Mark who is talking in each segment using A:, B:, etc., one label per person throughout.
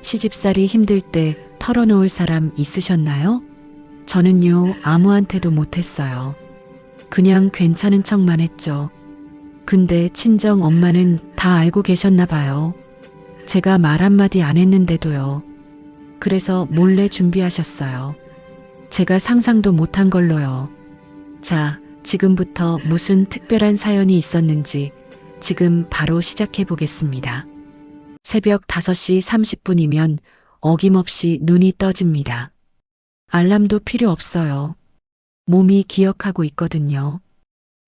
A: 시집살이 힘들 때 털어놓을 사람 있으셨나요? 저는요, 아무한테도 못했어요. 그냥 괜찮은 척만 했죠. 근데 친정 엄마는 다 알고 계셨나 봐요. 제가 말 한마디 안 했는데도요. 그래서 몰래 준비하셨어요. 제가 상상도 못한 걸로요. 자, 지금부터 무슨 특별한 사연이 있었는지 지금 바로 시작해 보겠습니다. 새벽 5시 30분이면 어김없이 눈이 떠집니다. 알람도 필요 없어요. 몸이 기억하고 있거든요.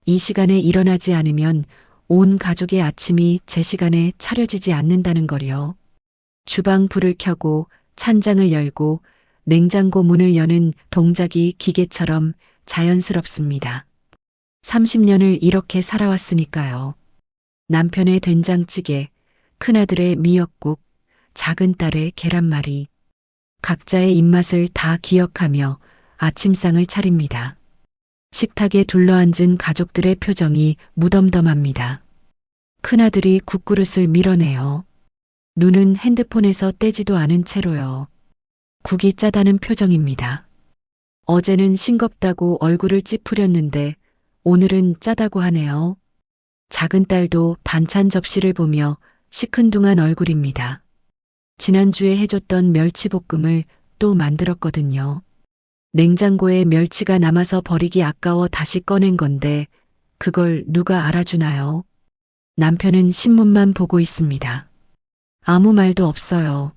A: 이 시간에 일어나지 않으면 온 가족의 아침이 제 시간에 차려지지 않는다는 걸요. 주방 불을 켜고 찬장을 열고 냉장고 문을 여는 동작이 기계처럼 자연스럽습니다. 30년을 이렇게 살아왔으니까요. 남편의 된장찌개, 큰아들의 미역국, 작은 딸의 계란말이. 각자의 입맛을 다 기억하며 아침상을 차립니다. 식탁에 둘러앉은 가족들의 표정이 무덤덤합니다. 큰아들이 국그릇을 밀어내요. 눈은 핸드폰에서 떼지도 않은 채로요. 국이 짜다는 표정입니다. 어제는 싱겁다고 얼굴을 찌푸렸는데 오늘은 짜다고 하네요. 작은 딸도 반찬 접시를 보며 시큰둥한 얼굴입니다. 지난주에 해줬던 멸치볶음을 또 만들었거든요. 냉장고에 멸치가 남아서 버리기 아까워 다시 꺼낸 건데 그걸 누가 알아주나요? 남편은 신문만 보고 있습니다. 아무 말도 없어요.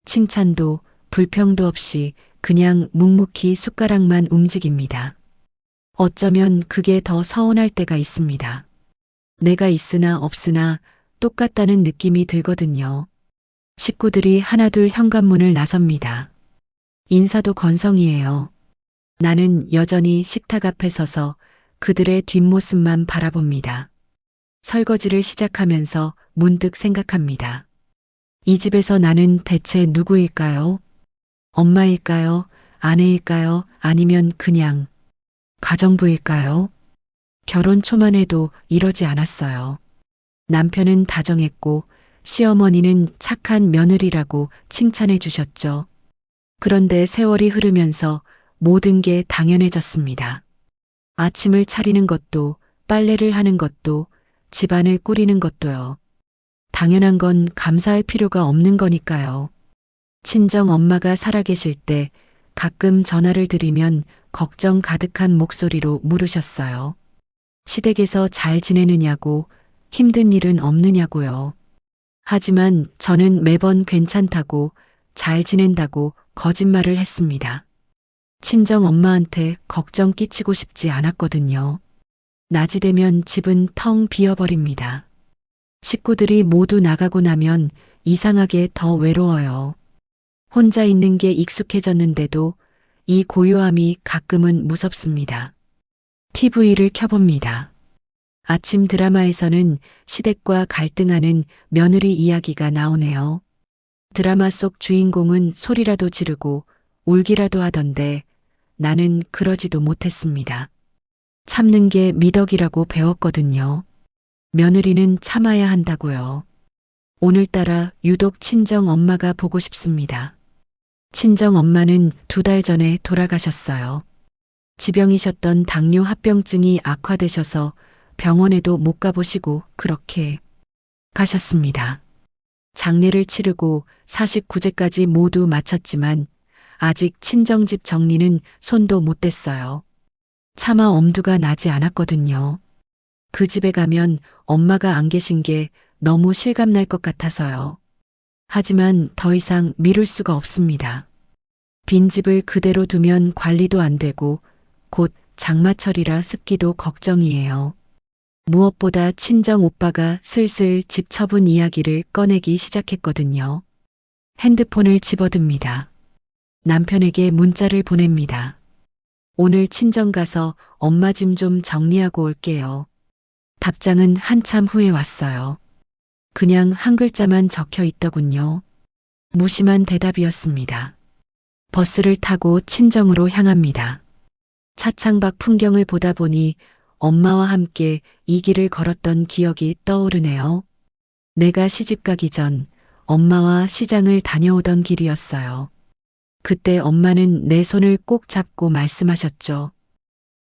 A: 칭찬도 불평도 없이 그냥 묵묵히 숟가락만 움직입니다. 어쩌면 그게 더 서운할 때가 있습니다. 내가 있으나 없으나 똑같다는 느낌이 들거든요. 식구들이 하나둘 현관문을 나섭니다. 인사도 건성이에요. 나는 여전히 식탁 앞에 서서 그들의 뒷모습만 바라봅니다. 설거지를 시작하면서 문득 생각합니다. 이 집에서 나는 대체 누구일까요? 엄마일까요? 아내일까요? 아니면 그냥 가정부일까요? 결혼 초만 해도 이러지 않았어요. 남편은 다정했고 시어머니는 착한 며느리라고 칭찬해 주셨죠. 그런데 세월이 흐르면서 모든 게 당연해졌습니다. 아침을 차리는 것도, 빨래를 하는 것도, 집안을 꾸리는 것도요. 당연한 건 감사할 필요가 없는 거니까요. 친정 엄마가 살아계실 때 가끔 전화를 드리면 걱정 가득한 목소리로 물으셨어요. 시댁에서 잘 지내느냐고, 힘든 일은 없느냐고요. 하지만 저는 매번 괜찮다고, 잘 지낸다고 거짓말을 했습니다. 친정 엄마한테 걱정 끼치고 싶지 않았거든요. 낮이 되면 집은 텅 비어버립니다. 식구들이 모두 나가고 나면 이상하게 더 외로워요. 혼자 있는 게 익숙해졌는데도 이 고요함이 가끔은 무섭습니다. TV를 켜봅니다. 아침 드라마에서는 시댁과 갈등하는 며느리 이야기가 나오네요. 드라마 속 주인공은 소리라도 지르고 울기라도 하던데 나는 그러지도 못했습니다. 참는 게 미덕이라고 배웠거든요. 며느리는 참아야 한다고요. 오늘따라 유독 친정 엄마가 보고 싶습니다. 친정 엄마는 2달 전에 돌아가셨어요. 지병이셨던 당뇨 합병증이 악화되셔서 병원에도 못 가보시고 그렇게 가셨습니다. 장례를 치르고 49제까지 모두 마쳤지만 아직 친정집 정리는 손도 못 댔어요. 차마 엄두가 나지 않았거든요. 그 집에 가면 엄마가 안 계신 게 너무 실감날 것 같아서요. 하지만 더 이상 미룰 수가 없습니다. 빈집을 그대로 두면 관리도 안 되고 곧 장마철이라 습기도 걱정이에요. 무엇보다 친정 오빠가 슬슬 집 처분 이야기를 꺼내기 시작했거든요. 핸드폰을 집어듭니다. 남편에게 문자를 보냅니다. 오늘 친정 가서 엄마 짐 좀 정리하고 올게요. 답장은 한참 후에 왔어요. 그냥 한 글자만 적혀 있더군요. 무심한 대답이었습니다. 버스를 타고 친정으로 향합니다. 차창 밖 풍경을 보다 보니 엄마와 함께 이 길을 걸었던 기억이 떠오르네요. 내가 시집 가기 전 엄마와 시장을 다녀오던 길이었어요. 그때 엄마는 내 손을 꼭 잡고 말씀하셨죠.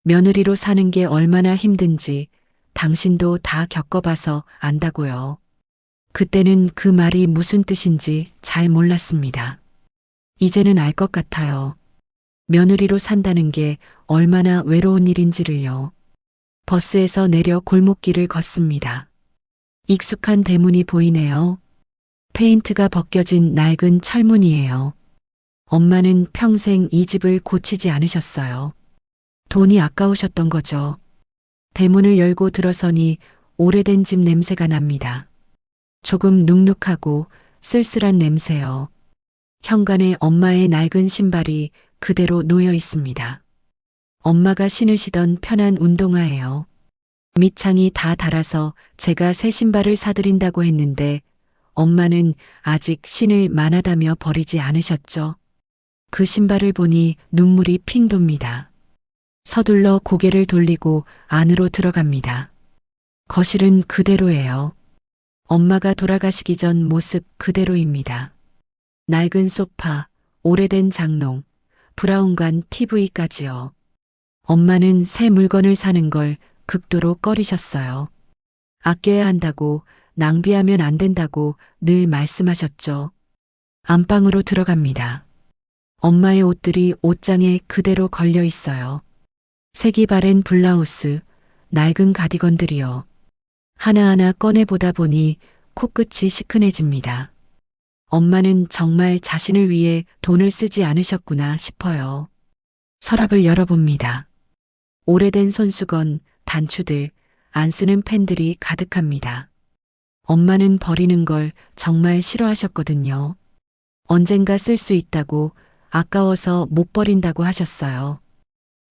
A: 며느리로 사는 게 얼마나 힘든지 당신도 다 겪어봐서 안다고요. 그때는 그 말이 무슨 뜻인지 잘 몰랐습니다. 이제는 알 것 같아요. 며느리로 산다는 게 얼마나 외로운 일인지를요. 버스에서 내려 골목길을 걷습니다. 익숙한 대문이 보이네요. 페인트가 벗겨진 낡은 철문이에요. 엄마는 평생 이 집을 고치지 않으셨어요. 돈이 아까우셨던 거죠. 대문을 열고 들어서니 오래된 집 냄새가 납니다. 조금 눅눅하고 쓸쓸한 냄새요. 현관에 엄마의 낡은 신발이 그대로 놓여 있습니다. 엄마가 신으시던 편한 운동화예요. 밑창이 다 닳아서 제가 새 신발을 사드린다고 했는데 엄마는 아직 신을 만하다며 버리지 않으셨죠. 그 신발을 보니 눈물이 핑 돕니다. 서둘러 고개를 돌리고 안으로 들어갑니다. 거실은 그대로예요. 엄마가 돌아가시기 전 모습 그대로입니다. 낡은 소파, 오래된 장롱, 브라운관 TV까지요. 엄마는 새 물건을 사는 걸 극도로 꺼리셨어요. 아껴야 한다고, 낭비하면 안 된다고 늘 말씀하셨죠. 안방으로 들어갑니다. 엄마의 옷들이 옷장에 그대로 걸려 있어요. 색이 바랜 블라우스, 낡은 가디건들이요. 하나하나 꺼내보다 보니 코끝이 시큰해집니다. 엄마는 정말 자신을 위해 돈을 쓰지 않으셨구나 싶어요. 서랍을 열어봅니다. 오래된 손수건, 단추들, 안 쓰는 펜들이 가득합니다. 엄마는 버리는 걸 정말 싫어하셨거든요. 언젠가 쓸 수 있다고 아까워서 못 버린다고 하셨어요.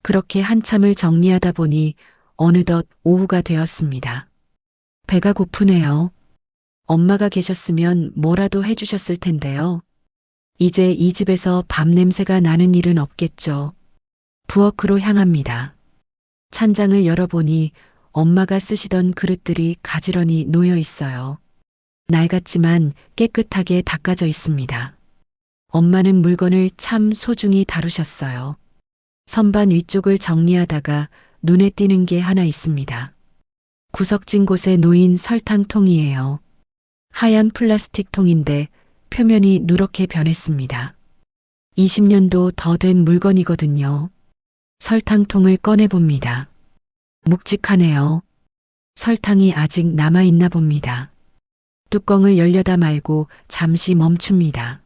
A: 그렇게 한참을 정리하다 보니 어느덧 오후가 되었습니다. 배가 고프네요. 엄마가 계셨으면 뭐라도 해주셨을 텐데요. 이제 이 집에서 밥 냄새가 나는 일은 없겠죠. 부엌으로 향합니다. 찬장을 열어보니 엄마가 쓰시던 그릇들이 가지런히 놓여 있어요. 낡았지만 깨끗하게 닦아져 있습니다. 엄마는 물건을 참 소중히 다루셨어요. 선반 위쪽을 정리하다가 눈에 띄는 게 하나 있습니다. 구석진 곳에 놓인 설탕통이에요. 하얀 플라스틱 통인데 표면이 누렇게 변했습니다. 20년도 더 된 물건이거든요. 설탕통을 꺼내봅니다. 묵직하네요. 설탕이 아직 남아있나 봅니다. 뚜껑을 열려다 말고 잠시 멈춥니다.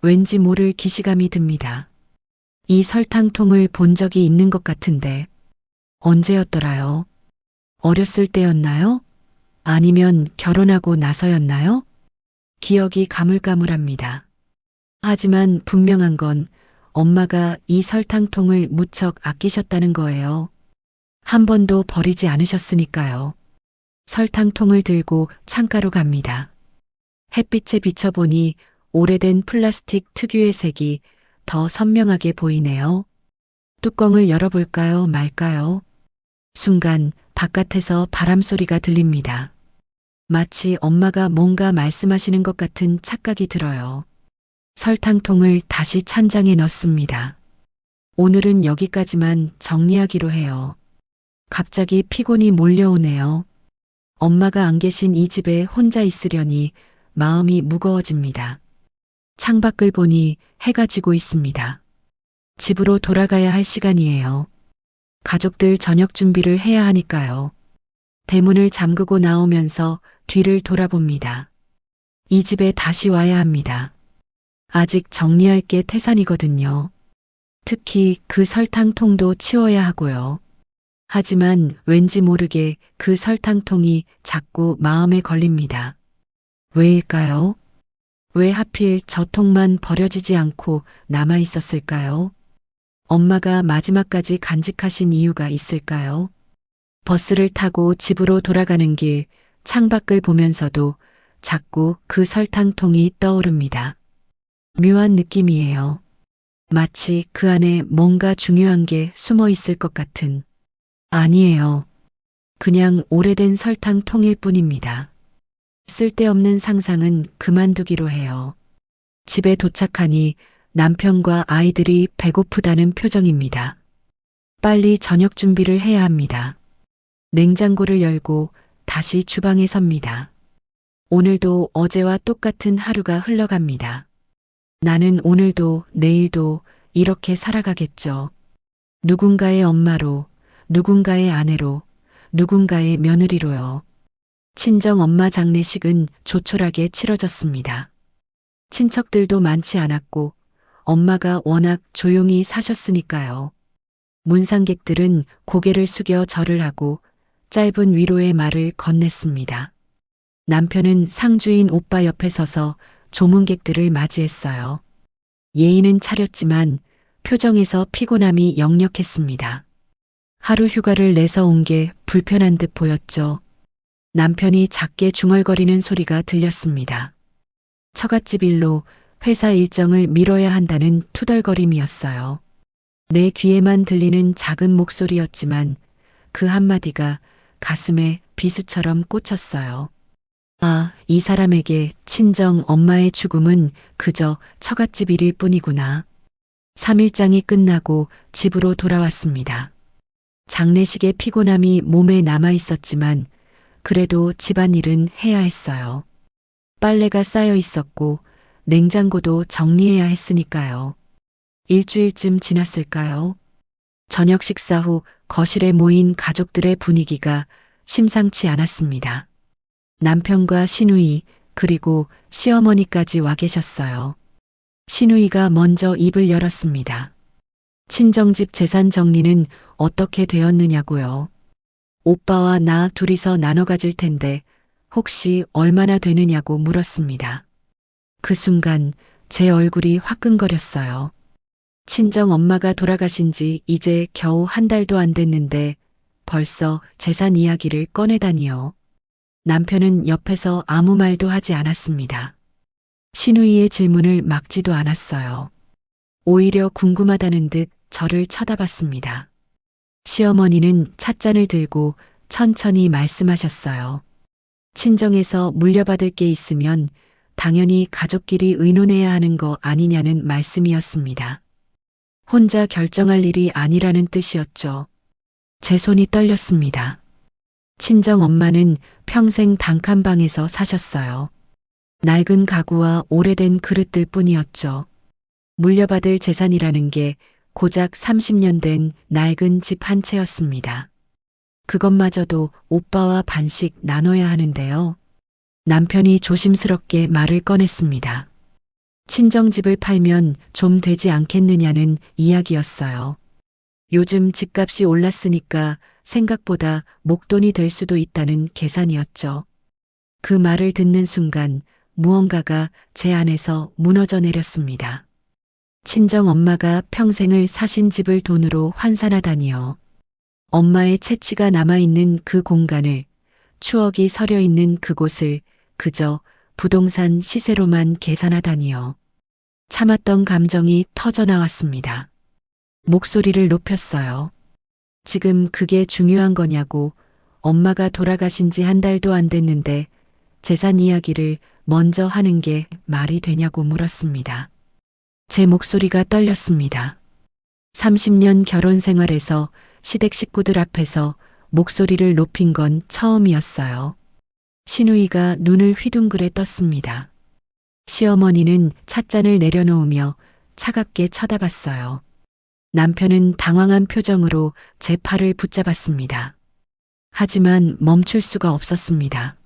A: 왠지 모를 기시감이 듭니다. 이 설탕통을 본 적이 있는 것 같은데 언제였더라요? 어렸을 때였나요? 아니면 결혼하고 나서였나요? 기억이 가물가물합니다. 하지만 분명한 건 엄마가 이 설탕통을 무척 아끼셨다는 거예요. 한 번도 버리지 않으셨으니까요. 설탕통을 들고 창가로 갑니다. 햇빛에 비춰보니 오래된 플라스틱 특유의 색이 더 선명하게 보이네요. 뚜껑을 열어볼까요, 말까요? 순간 바깥에서 바람 소리가 들립니다. 마치 엄마가 뭔가 말씀하시는 것 같은 착각이 들어요. 설탕통을 다시 찬장에 넣습니다. 오늘은 여기까지만 정리하기로 해요. 갑자기 피곤이 몰려오네요. 엄마가 안 계신 이 집에 혼자 있으려니 마음이 무거워집니다. 창밖을 보니 해가 지고 있습니다. 집으로 돌아가야 할 시간이에요. 가족들 저녁 준비를 해야 하니까요. 대문을 잠그고 나오면서 뒤를 돌아봅니다. 이 집에 다시 와야 합니다. 아직 정리할 게 태산이거든요. 특히 그 설탕통도 치워야 하고요. 하지만 왠지 모르게 그 설탕통이 자꾸 마음에 걸립니다. 왜일까요? 왜 하필 저 통만 버려지지 않고 남아 있었을까요? 엄마가 마지막까지 간직하신 이유가 있을까요? 버스를 타고 집으로 돌아가는 길 창밖을 보면서도 자꾸 그 설탕통이 떠오릅니다. 묘한 느낌이에요. 마치 그 안에 뭔가 중요한 게 숨어 있을 것 같은. 아니에요. 그냥 오래된 설탕통일 뿐입니다. 쓸데없는 상상은 그만두기로 해요. 집에 도착하니 남편과 아이들이 배고프다는 표정입니다. 빨리 저녁 준비를 해야 합니다. 냉장고를 열고 다시 주방에 섭니다. 오늘도 어제와 똑같은 하루가 흘러갑니다. 나는 오늘도 내일도 이렇게 살아가겠죠. 누군가의 엄마로, 누군가의 아내로, 누군가의 며느리로요. 친정 엄마 장례식은 조촐하게 치러졌습니다. 친척들도 많지 않았고 엄마가 워낙 조용히 사셨으니까요. 문상객들은 고개를 숙여 절을 하고 짧은 위로의 말을 건넸습니다. 남편은 상주인 오빠 옆에 서서 조문객들을 맞이했어요. 예의는 차렸지만 표정에서 피곤함이 역력했습니다. 하루 휴가를 내서 온 게 불편한 듯 보였죠. 남편이 작게 중얼거리는 소리가 들렸습니다. 처갓집 일로 회사 일정을 미뤄야 한다는 투덜거림이었어요. 내 귀에만 들리는 작은 목소리였지만 그 한마디가 가슴에 비수처럼 꽂혔어요. 아, 이 사람에게 친정 엄마의 죽음은 그저 처갓집 일일 뿐이구나. 3일장이 끝나고 집으로 돌아왔습니다. 장례식의 피곤함이 몸에 남아 있었지만 그래도 집안일은 해야 했어요. 빨래가 쌓여 있었고 냉장고도 정리해야 했으니까요. 일주일쯤 지났을까요? 저녁 식사 후 거실에 모인 가족들의 분위기가 심상치 않았습니다. 남편과 시누이 그리고 시어머니까지 와 계셨어요. 시누이가 먼저 입을 열었습니다. 친정집 재산 정리는 어떻게 되었느냐고요. 오빠와 나 둘이서 나눠 가질 텐데 혹시 얼마나 되느냐고 물었습니다. 그 순간 제 얼굴이 화끈거렸어요. 친정 엄마가 돌아가신 지 이제 겨우 한 달도 안 됐는데 벌써 재산 이야기를 꺼내다니요. 남편은 옆에서 아무 말도 하지 않았습니다. 시누이의 질문을 막지도 않았어요. 오히려 궁금하다는 듯 저를 쳐다봤습니다. 시어머니는 찻잔을 들고 천천히 말씀하셨어요. 친정에서 물려받을 게 있으면 당연히 가족끼리 의논해야 하는 거 아니냐는 말씀이었습니다. 혼자 결정할 일이 아니라는 뜻이었죠. 제 손이 떨렸습니다. 친정 엄마는 평생 단칸방에서 사셨어요. 낡은 가구와 오래된 그릇들 뿐이었죠. 물려받을 재산이라는 게 고작 30년 된 낡은 집 한 채였습니다. 그것마저도 오빠와 반씩 나눠야 하는데요. 남편이 조심스럽게 말을 꺼냈습니다. 친정집을 팔면 좀 되지 않겠느냐는 이야기였어요. 요즘 집값이 올랐으니까 생각보다 목돈이 될 수도 있다는 계산이었죠. 그 말을 듣는 순간 무언가가 제 안에서 무너져 내렸습니다. 친정 엄마가 평생을 사신 집을 돈으로 환산하다니요. 엄마의 채취가 남아있는 그 공간을, 추억이 서려 있는 그곳을 그저 부동산 시세로만 계산하다니요. 참았던 감정이 터져 나왔습니다. 목소리를 높였어요. 지금 그게 중요한 거냐고. 엄마가 돌아가신 지 한 달도 안 됐는데 재산 이야기를 먼저 하는 게 말이 되냐고 물었습니다. 제 목소리가 떨렸습니다. 30년 결혼 생활에서 시댁 식구들 앞에서 목소리를 높인 건 처음이었어요. 시누이가 눈을 휘둥그레 떴습니다. 시어머니는 찻잔을 내려놓으며 차갑게 쳐다봤어요. 남편은 당황한 표정으로 제 팔을 붙잡았습니다. 하지만 멈출 수가 없었습니다.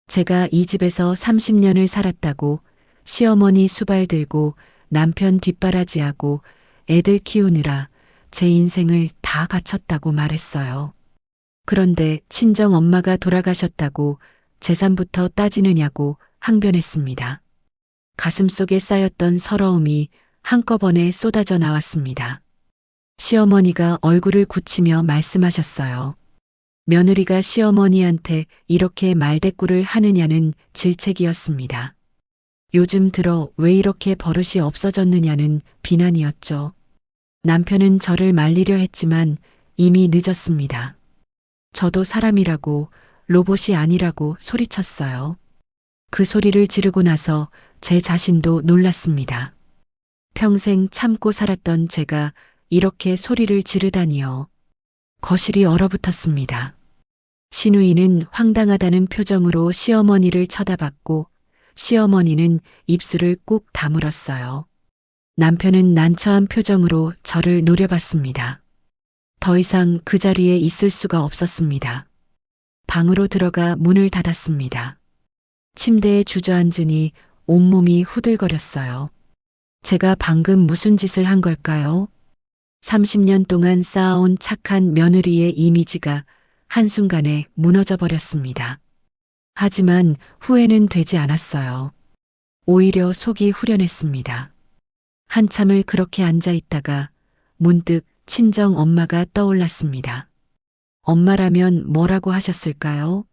A: 제가 이 집에서 30년을 살았다고, 시어머니 수발 들고 남편 뒷바라지하고 애들 키우느라 제 인생을 다 바쳤다고 말했어요. 그런데 친정 엄마가 돌아가셨다고 재산부터 따지느냐고 항변했습니다. 가슴속에 쌓였던 서러움이 한꺼번에 쏟아져 나왔습니다. 시어머니가 얼굴을 굳히며 말씀하셨어요. 며느리가 시어머니한테 이렇게 말대꾸를 하느냐는 질책이었습니다. 요즘 들어 왜 이렇게 버릇이 없어졌느냐는 비난이었죠. 남편은 저를 말리려 했지만 이미 늦었습니다. 저도 사람이라고, 로봇이 아니라고 소리쳤어요. 그 소리를 지르고 나서 제 자신도 놀랐습니다. 평생 참고 살았던 제가 이렇게 소리를 지르다니요. 거실이 얼어붙었습니다. 신우이는 황당하다는 표정으로 시어머니를 쳐다봤고 시어머니는 입술을 꾹 다물었어요. 남편은 난처한 표정으로 저를 노려봤습니다. 더 이상 그 자리에 있을 수가 없었습니다. 방으로 들어가 문을 닫았습니다. 침대에 주저앉으니 온몸이 후들거렸어요. 제가 방금 무슨 짓을 한 걸까요? 30년 동안 쌓아온 착한 며느리의 이미지가 한순간에 무너져 버렸습니다. 하지만 후회는 되지 않았어요. 오히려 속이 후련했습니다. 한참을 그렇게 앉아 있다가 문득 친정 엄마가 떠올랐습니다. 엄마라면 뭐라고 하셨을까요?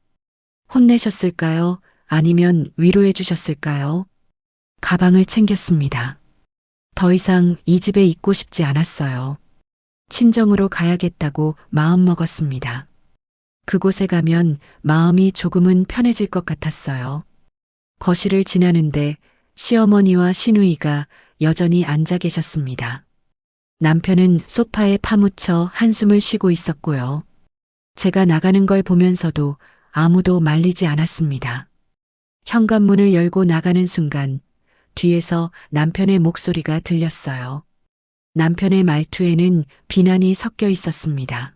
A: 혼내셨을까요? 아니면 위로해 주셨을까요? 가방을 챙겼습니다. 더 이상 이 집에 있고 싶지 않았어요. 친정으로 가야겠다고 마음먹었습니다. 그곳에 가면 마음이 조금은 편해질 것 같았어요. 거실을 지나는데 시어머니와 시누이가 여전히 앉아 계셨습니다. 남편은 소파에 파묻혀 한숨을 쉬고 있었고요. 제가 나가는 걸 보면서도 아무도 말리지 않았습니다. 현관문을 열고 나가는 순간 뒤에서 남편의 목소리가 들렸어요. 남편의 말투에는 비난이 섞여 있었습니다.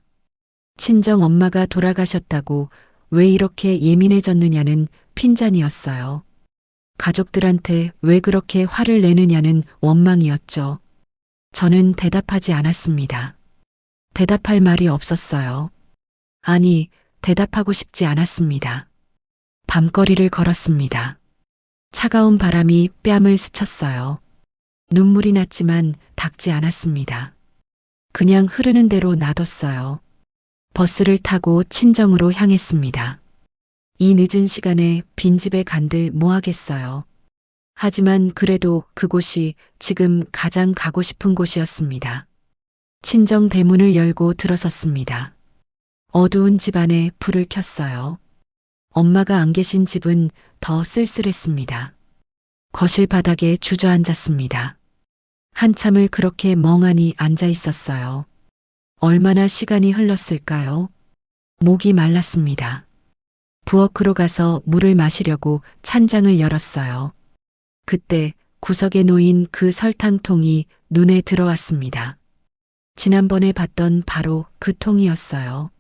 A: 친정 엄마가 돌아가셨다고 왜 이렇게 예민해졌느냐는 핀잔이었어요. 가족들한테 왜 그렇게 화를 내느냐는 원망이었죠. 저는 대답하지 않았습니다. 대답할 말이 없었어요. 아니, 대답하고 싶지 않았습니다. 밤거리를 걸었습니다. 차가운 바람이 뺨을 스쳤어요. 눈물이 났지만 닦지 않았습니다. 그냥 흐르는 대로 놔뒀어요. 버스를 타고 친정으로 향했습니다. 이 늦은 시간에 빈집에 간들 뭐하겠어요. 하지만 그래도 그곳이 지금 가장 가고 싶은 곳이었습니다. 친정 대문을 열고 들어섰습니다. 어두운 집 안에 불을 켰어요. 엄마가 안 계신 집은 더 쓸쓸했습니다. 거실 바닥에 주저앉았습니다. 한참을 그렇게 멍하니 앉아 있었어요. 얼마나 시간이 흘렀을까요? 목이 말랐습니다. 부엌으로 가서 물을 마시려고 찬장을 열었어요. 그때 구석에 놓인 그 설탕통이 눈에 들어왔습니다. 지난번에 봤던 바로 그 통이었어요.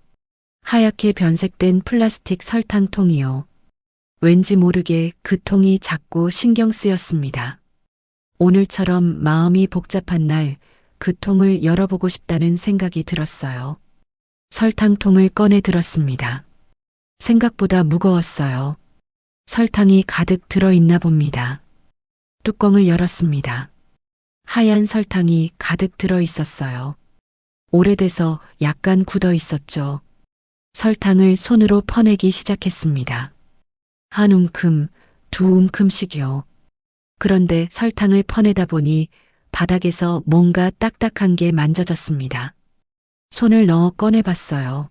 A: 하얗게 변색된 플라스틱 설탕통이요. 왠지 모르게 그 통이 자꾸 신경 쓰였습니다. 오늘처럼 마음이 복잡한 날 그 통을 열어보고 싶다는 생각이 들었어요. 설탕통을 꺼내 들었습니다. 생각보다 무거웠어요. 설탕이 가득 들어있나 봅니다. 뚜껑을 열었습니다. 하얀 설탕이 가득 들어 있었어요. 오래돼서 약간 굳어 있었죠. 설탕을 손으로 퍼내기 시작했습니다. 한 움큼, 두 움큼씩이요. 그런데 설탕을 퍼내다 보니 바닥에서 뭔가 딱딱한 게 만져졌습니다. 손을 넣어 꺼내봤어요.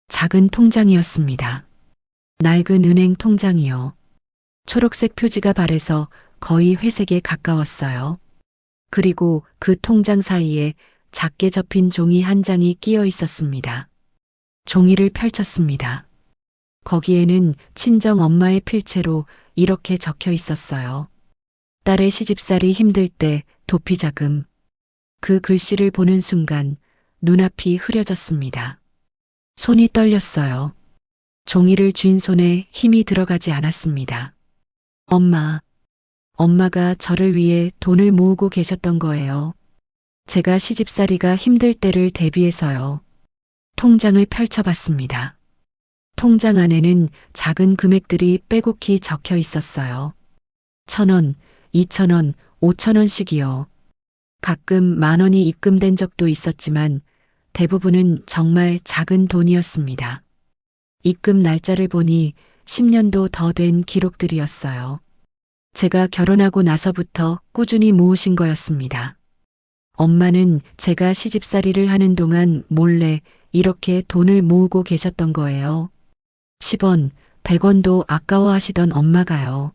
A: 작은 통장이었습니다. 낡은 은행 통장이요. 초록색 표지가 바래서 거의 회색에 가까웠어요. 그리고 그 통장 사이에 작게 접힌 종이 한 장이 끼어 있었습니다. 종이를 펼쳤습니다. 거기에는 친정 엄마의 필체로 이렇게 적혀 있었어요. 딸의 시집살이 힘들 때 도피자금. 그 글씨를 보는 순간 눈앞이 흐려졌습니다. 손이 떨렸어요. 종이를 쥔 손에 힘이 들어가지 않았습니다. 엄마가 저를 위해 돈을 모으고 계셨던 거예요. 제가 시집살이가 힘들 때를 대비해서요. 통장을 펼쳐봤습니다. 통장 안에는 작은 금액들이 빼곡히 적혀 있었어요. 1,000원, 2,000원, 5,000원씩이요. 가끔 10,000원이 입금된 적도 있었지만 대부분은 정말 작은 돈이었습니다. 입금 날짜를 보니 10년도 더 된 기록들이었어요. 제가 결혼하고 나서부터 꾸준히 모으신 거였습니다. 엄마는 제가 시집살이를 하는 동안 몰래 이렇게 돈을 모으고 계셨던 거예요. 10원, 100원도 아까워하시던 엄마가요.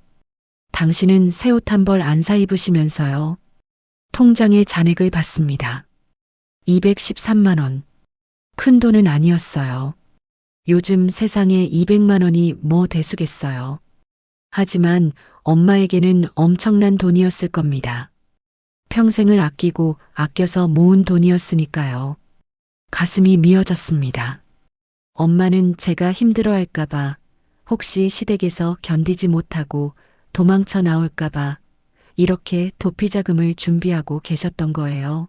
A: 당신은 새 옷 한 벌 안 사 입으시면서요. 통장에 잔액을 봤습니다. 213만 원. 큰 돈은 아니었어요. 요즘 세상에 200만 원이 뭐 대수겠어요. 하지만 엄마에게는 엄청난 돈이었을 겁니다. 평생을 아끼고 아껴서 모은 돈이었으니까요. 가슴이 미어졌습니다. 엄마는 제가 힘들어할까봐, 혹시 시댁에서 견디지 못하고 도망쳐 나올까봐 이렇게 도피자금을 준비하고 계셨던 거예요.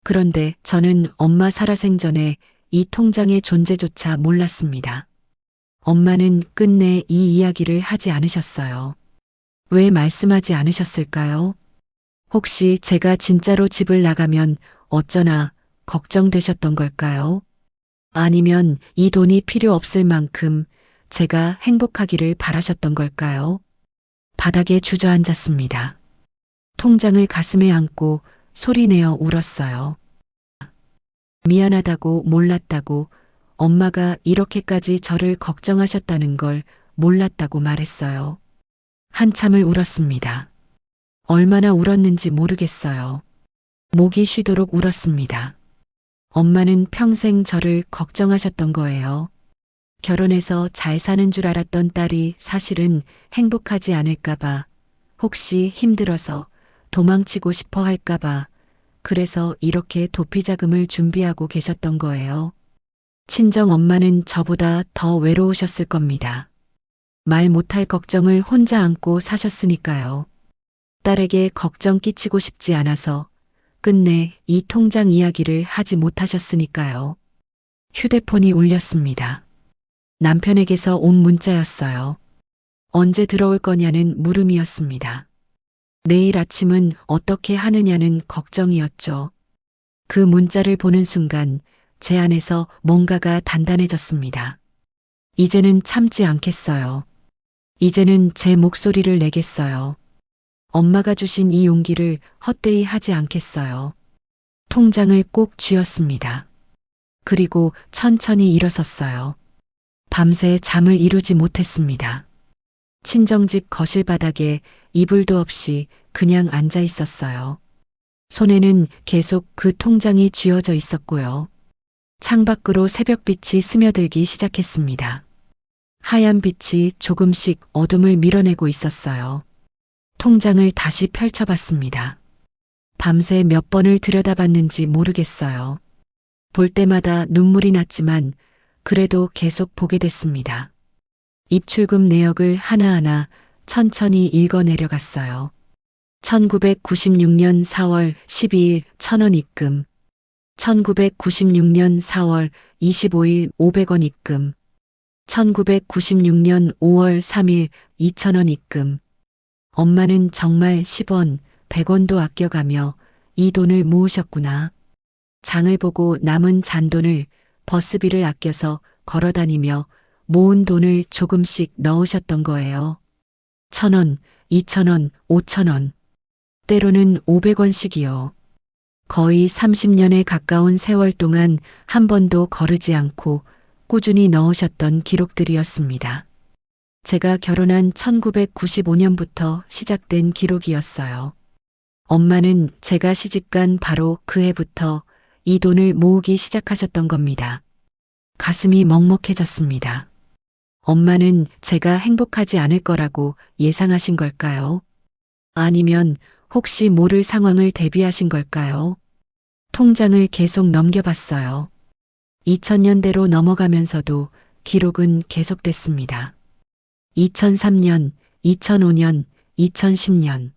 A: 그런데 저는 엄마 살아생전에 이 통장의 존재조차 몰랐습니다. 엄마는 끝내 이 이야기를 하지 않으셨어요. 왜 말씀하지 않으셨을까요? 혹시 제가 진짜로 집을 나가면 어쩌나 걱정되셨던 걸까요? 아니면 이 돈이 필요 없을 만큼 제가 행복하기를 바라셨던 걸까요? 바닥에 주저앉았습니다. 통장을 가슴에 안고 소리내어 울었어요. 미안하다고 몰랐다고, 엄마가 이렇게까지 저를 걱정하셨다는 걸 몰랐다고 말했어요. 한참을 울었습니다. 얼마나 울었는지 모르겠어요. 목이 쉬도록 울었습니다. 엄마는 평생 저를 걱정하셨던 거예요. 결혼해서 잘 사는 줄 알았던 딸이 사실은 행복하지 않을까봐, 혹시 힘들어서 도망치고 싶어 할까봐, 그래서 이렇게 도피자금을 준비하고 계셨던 거예요. 친정 엄마는 저보다 더 외로우셨을 겁니다. 말 못할 걱정을 혼자 안고 사셨으니까요. 딸에게 걱정 끼치고 싶지 않아서 끝내 이 통장 이야기를 하지 못하셨으니까요. 휴대폰이 울렸습니다. 남편에게서 온 문자였어요. 언제 들어올 거냐는 물음이었습니다. 내일 아침은 어떻게 하느냐는 걱정이었죠. 그 문자를 보는 순간 제 안에서 뭔가가 단단해졌습니다. 이제는 참지 않겠어요. 이제는 제 목소리를 내겠어요. 엄마가 주신 이 용기를 헛되이 하지 않겠어요. 통장을 꼭 쥐었습니다. 그리고 천천히 일어섰어요. 밤새 잠을 이루지 못했습니다. 친정집 거실 바닥에 이불도 없이 그냥 앉아 있었어요. 손에는 계속 그 통장이 쥐어져 있었고요. 창밖으로 새벽빛이 스며들기 시작했습니다. 하얀 빛이 조금씩 어둠을 밀어내고 있었어요. 통장을 다시 펼쳐봤습니다. 밤새 몇 번을 들여다봤는지 모르겠어요. 볼 때마다 눈물이 났지만 그래도 계속 보게 됐습니다. 입출금 내역을 하나하나 천천히 읽어 내려갔어요. 1996년 4월 12일 1,000원 입금. 1996년 4월 25일 500원 입금. 1996년 5월 3일 2,000원 입금. 엄마는 정말 10원, 100원도 아껴가며 이 돈을 모으셨구나. 장을 보고 남은 잔돈을 버스비를 아껴서 걸어다니며 모은 돈을 조금씩 넣으셨던 거예요. 1,000원, 2,000원, 5,000원. 때로는 500원씩이요. 거의 30년에 가까운 세월 동안 한 번도 거르지 않고 꾸준히 넣으셨던 기록들이었습니다. 제가 결혼한 1995년부터 시작된 기록이었어요. 엄마는 제가 시집간 바로 그 해부터 이 돈을 모으기 시작하셨던 겁니다. 가슴이 먹먹해졌습니다. 엄마는 제가 행복하지 않을 거라고 예상하신 걸까요? 아니면 혹시 모를 상황을 대비하신 걸까요? 통장을 계속 넘겨봤어요. 2000년대로 넘어가면서도 기록은 계속됐습니다. 2003년, 2005년, 2010년.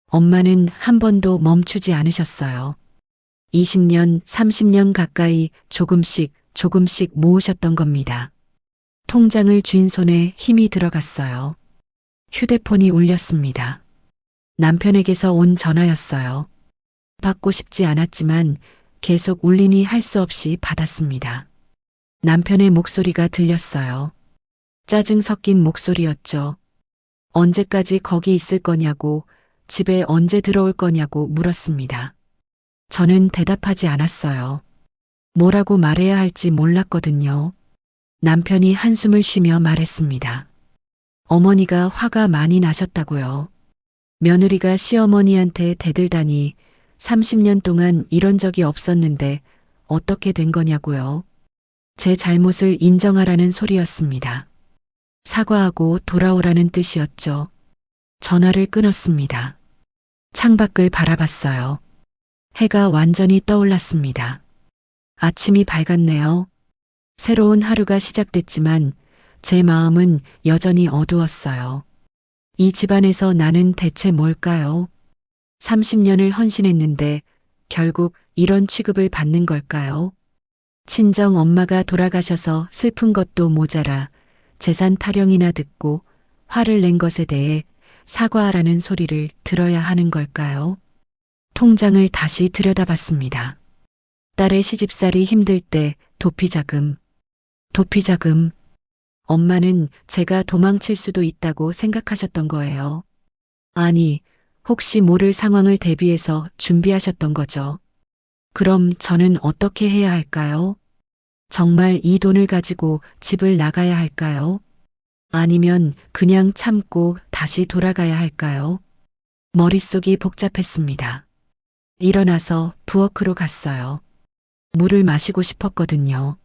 A: 엄마는 한 번도 멈추지 않으셨어요. 20년, 30년 가까이 조금씩 모으셨던 겁니다. 통장을 쥔 손에 힘이 들어갔어요. 휴대폰이 울렸습니다. 남편에게서 온 전화였어요. 받고 싶지 않았지만 계속 울리니 할 수 없이 받았습니다. 남편의 목소리가 들렸어요. 짜증 섞인 목소리였죠. 언제까지 거기 있을 거냐고, 집에 언제 들어올 거냐고 물었습니다. 저는 대답하지 않았어요. 뭐라고 말해야 할지 몰랐거든요. 남편이 한숨을 쉬며 말했습니다. 어머니가 화가 많이 나셨다고요. 며느리가 시어머니한테 대들다니 30년 동안 이런 적이 없었는데 어떻게 된 거냐고요. 제 잘못을 인정하라는 소리였습니다. 사과하고 돌아오라는 뜻이었죠. 전화를 끊었습니다. 창밖을 바라봤어요. 해가 완전히 떠올랐습니다. 아침이 밝았네요. 새로운 하루가 시작됐지만 제 마음은 여전히 어두웠어요. 이 집안에서 나는 대체 뭘까요? 30년을 헌신했는데 결국 이런 취급을 받는 걸까요? 친정 엄마가 돌아가셔서 슬픈 것도 모자라 재산 타령이나 듣고 화를 낸 것에 대해 사과하라는 소리를 들어야 하는 걸까요? 통장을 다시 들여다봤습니다. 딸의 시집살이 힘들 때 도피자금. 엄마는 제가 도망칠 수도 있다고 생각하셨던 거예요. 아니, 혹시 모를 상황을 대비해서 준비하셨던 거죠. 그럼 저는 어떻게 해야 할까요? 정말 이 돈을 가지고 집을 나가야 할까요? 아니면 그냥 참고 다시 돌아가야 할까요? 머릿속이 복잡했습니다. 일어나서 부엌으로 갔어요. 물을 마시고 싶었거든요.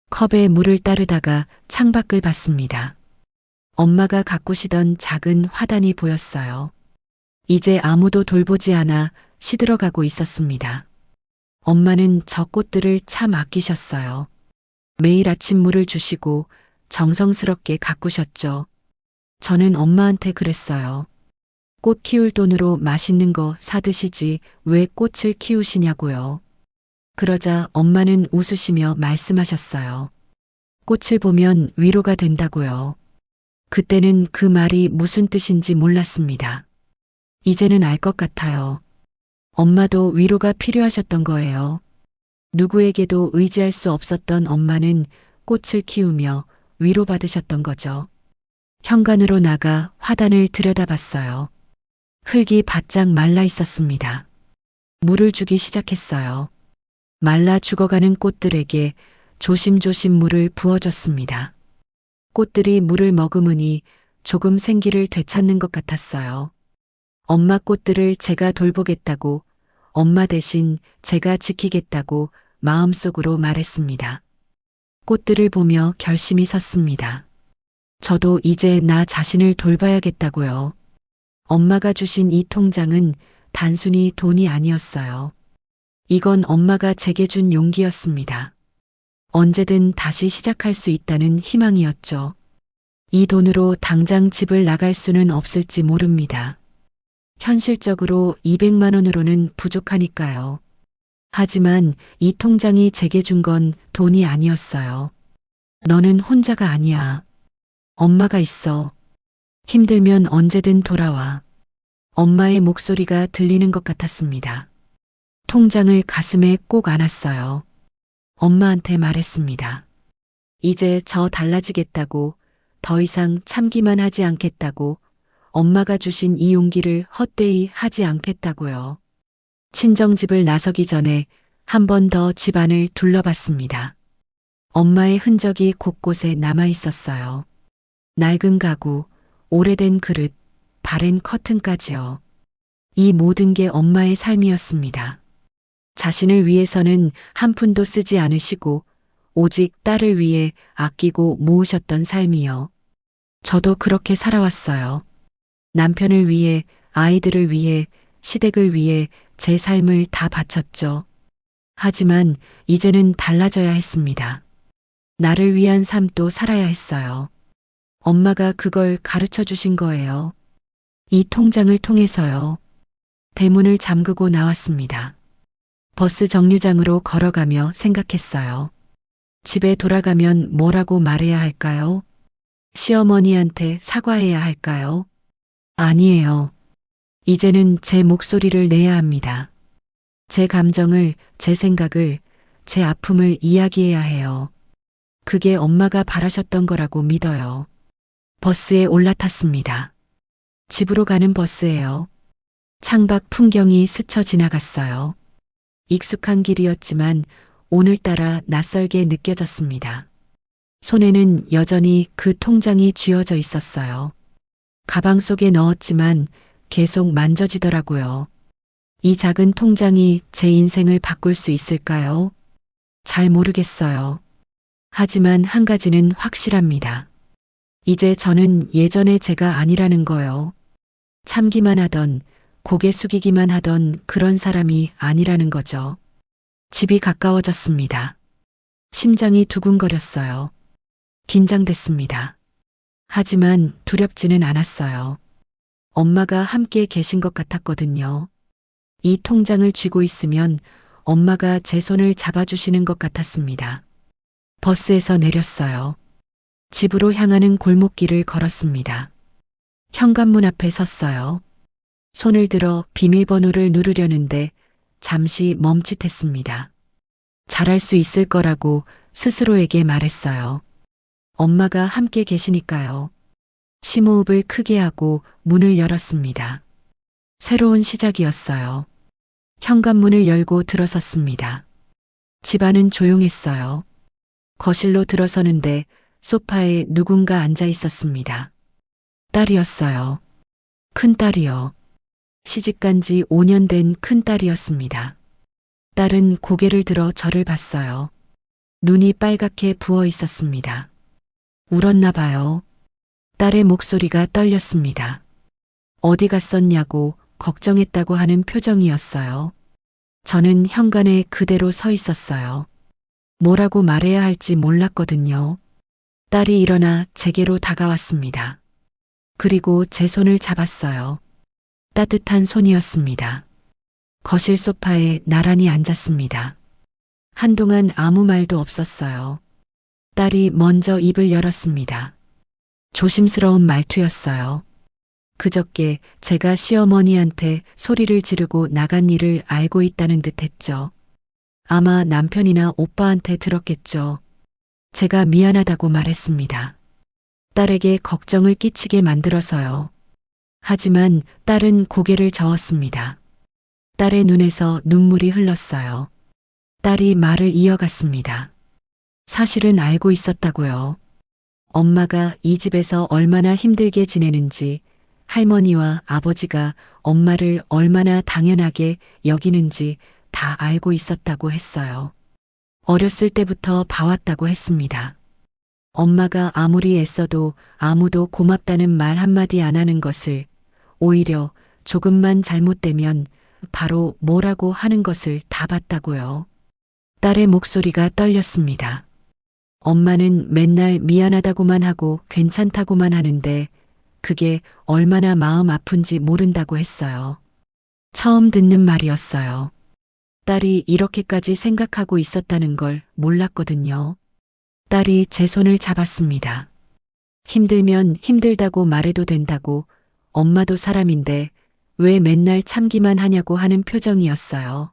A: 컵에 물을 따르다가 창밖을 봤습니다. 엄마가 가꾸시던 작은 화단이 보였어요. 이제 아무도 돌보지 않아 시들어가고 있었습니다. 엄마는 저 꽃들을 참 아끼셨어요. 매일 아침 물을 주시고 정성스럽게 가꾸셨죠. 저는 엄마한테 그랬어요. 꽃 키울 돈으로 맛있는 거 사드시지 왜 꽃을 키우시냐고요. 그러자 엄마는 웃으시며 말씀하셨어요. 꽃을 보면 위로가 된다고요. 그때는 그 말이 무슨 뜻인지 몰랐습니다. 이제는 알 것 같아요. 엄마도 위로가 필요하셨던 거예요. 누구에게도 의지할 수 없었던 엄마는 꽃을 키우며 위로받으셨던 거죠. 현관으로 나가 화단을 들여다봤어요. 흙이 바짝 말라 있었습니다. 물을 주기 시작했어요. 말라 죽어가는 꽃들에게 조심조심 물을 부어줬습니다. 꽃들이 물을 머금으니 조금 생기를 되찾는 것 같았어요. 엄마 꽃들을 제가 돌보겠다고, 엄마 대신 제가 지키겠다고 마음속으로 말했습니다. 꽃들을 보며 결심이 섰습니다. 저도 이제 나 자신을 돌봐야겠다고요. 엄마가 주신 이 통장은 단순히 돈이 아니었어요. 이건 엄마가 제게 준 용기였습니다. 언제든 다시 시작할 수 있다는 희망이었죠. 이 돈으로 당장 집을 나갈 수는 없을지 모릅니다. 현실적으로 200만 원으로는 부족하니까요. 하지만 이 통장이 제게 준 건 돈이 아니었어요. 너는 혼자가 아니야. 엄마가 있어. 힘들면 언제든 돌아와. 엄마의 목소리가 들리는 것 같았습니다. 통장을 가슴에 꼭 안았어요. 엄마한테 말했습니다. 이제 저 달라지겠다고, 더 이상 참기만 하지 않겠다고, 엄마가 주신 이 용기를 헛되이 하지 않겠다고요. 친정집을 나서기 전에 한 번 더 집안을 둘러봤습니다. 엄마의 흔적이 곳곳에 남아 있었어요. 낡은 가구, 오래된 그릇, 바랜 커튼까지요. 이 모든 게 엄마의 삶이었습니다. 자신을 위해서는 한 푼도 쓰지 않으시고 오직 딸을 위해 아끼고 모으셨던 삶이요. 저도 그렇게 살아왔어요. 남편을 위해, 아이들을 위해, 시댁을 위해 제 삶을 다 바쳤죠. 하지만 이제는 달라져야 했습니다. 나를 위한 삶도 살아야 했어요. 엄마가 그걸 가르쳐 주신 거예요. 이 통장을 통해서요. 대문을 잠그고 나왔습니다. 버스 정류장으로 걸어가며 생각했어요. 집에 돌아가면 뭐라고 말해야 할까요? 시어머니한테 사과해야 할까요? 아니에요. 이제는 제 목소리를 내야 합니다. 제 감정을, 제 생각을, 제 아픔을 이야기해야 해요. 그게 엄마가 바라셨던 거라고 믿어요. 버스에 올라탔습니다. 집으로 가는 버스예요. 창밖 풍경이 스쳐 지나갔어요. 익숙한 길이었지만 오늘따라 낯설게 느껴졌습니다. 손에는 여전히 그 통장이 쥐어져 있었어요. 가방 속에 넣었지만 계속 만져지더라고요. 이 작은 통장이 제 인생을 바꿀 수 있을까요? 잘 모르겠어요. 하지만 한 가지는 확실합니다. 이제 저는 예전의 제가 아니라는 거요. 참기만 하던, 고개 숙이기만 하던 그런 사람이 아니라는 거죠. 집이 가까워졌습니다. 심장이 두근거렸어요. 긴장됐습니다. 하지만 두렵지는 않았어요. 엄마가 함께 계신 것 같았거든요. 이 통장을 쥐고 있으면 엄마가 제 손을 잡아주시는 것 같았습니다. 버스에서 내렸어요. 집으로 향하는 골목길을 걸었습니다. 현관문 앞에 섰어요. 손을 들어 비밀번호를 누르려는데 잠시 멈칫했습니다. 잘할 수 있을 거라고 스스로에게 말했어요. 엄마가 함께 계시니까요. 심호흡을 크게 하고 문을 열었습니다. 새로운 시작이었어요. 현관문을 열고 들어섰습니다. 집안은 조용했어요. 거실로 들어서는데 소파에 누군가 앉아 있었습니다. 딸이었어요. 큰딸이요. 시집간 지 5년 된 큰딸이었습니다. 딸은 고개를 들어 저를 봤어요. 눈이 빨갛게 부어 있었습니다. 울었나 봐요. 딸의 목소리가 떨렸습니다. 어디 갔었냐고 걱정했다고 하는 표정이었어요. 저는 현관에 그대로 서 있었어요. 뭐라고 말해야 할지 몰랐거든요. 딸이 일어나 제게로 다가왔습니다. 그리고 제 손을 잡았어요. 따뜻한 손이었습니다. 거실 소파에 나란히 앉았습니다. 한동안 아무 말도 없었어요. 딸이 먼저 입을 열었습니다. 조심스러운 말투였어요. 그저께 제가 시어머니한테 소리를 지르고 나간 일을 알고 있다는 듯 했죠. 아마 남편이나 오빠한테 들었겠죠. 제가 미안하다고 말했습니다. 딸에게 걱정을 끼치게 만들어서요. 하지만 딸은 고개를 저었습니다. 딸의 눈에서 눈물이 흘렀어요. 딸이 말을 이어갔습니다. 사실은 알고 있었다고요. 엄마가 이 집에서 얼마나 힘들게 지내는지, 할머니와 아버지가 엄마를 얼마나 당연하게 여기는지 다 알고 있었다고 했어요. 어렸을 때부터 봐왔다고 했습니다. 엄마가 아무리 애써도 아무도 고맙다는 말 한마디 안 하는 것을, 오히려 조금만 잘못되면 바로 뭐라고 하는 것을 다 봤다고요. 딸의 목소리가 떨렸습니다. 엄마는 맨날 미안하다고만 하고 괜찮다고만 하는데 그게 얼마나 마음 아픈지 모른다고 했어요. 처음 듣는 말이었어요. 딸이 이렇게까지 생각하고 있었다는 걸 몰랐거든요. 딸이 제 손을 잡았습니다. 힘들면 힘들다고 말해도 된다고, 엄마도 사람인데 왜 맨날 참기만 하냐고 하는 표정이었어요.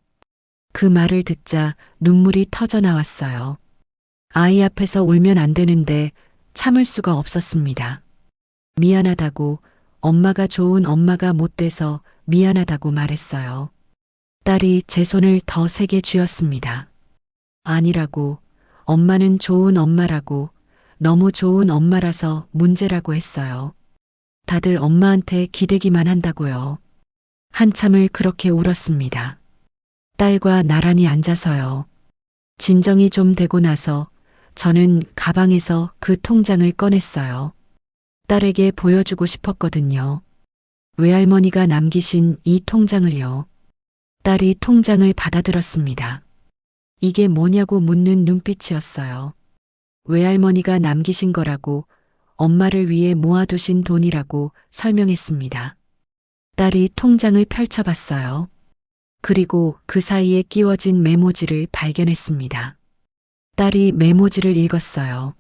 A: 그 말을 듣자 눈물이 터져 나왔어요. 아이 앞에서 울면 안 되는데 참을 수가 없었습니다. 미안하다고, 엄마가 좋은 엄마가 못 돼서 미안하다고 말했어요. 딸이 제 손을 더 세게 쥐었습니다. 아니라고, 엄마는 좋은 엄마라고, 너무 좋은 엄마라서 문제라고 했어요. 다들 엄마한테 기대기만 한다고요. 한참을 그렇게 울었습니다. 딸과 나란히 앉아서요. 진정이 좀 되고 나서 저는 가방에서 그 통장을 꺼냈어요. 딸에게 보여주고 싶었거든요. 외할머니가 남기신 이 통장을요. 딸이 통장을 받아들었습니다. 이게 뭐냐고 묻는 눈빛이었어요. 외할머니가 남기신 거라고, 엄마를 위해 모아두신 돈이라고 설명했습니다. 딸이 통장을 펼쳐봤어요. 그리고 그 사이에 끼워진 메모지를 발견했습니다. 딸이 메모지를 읽었어요.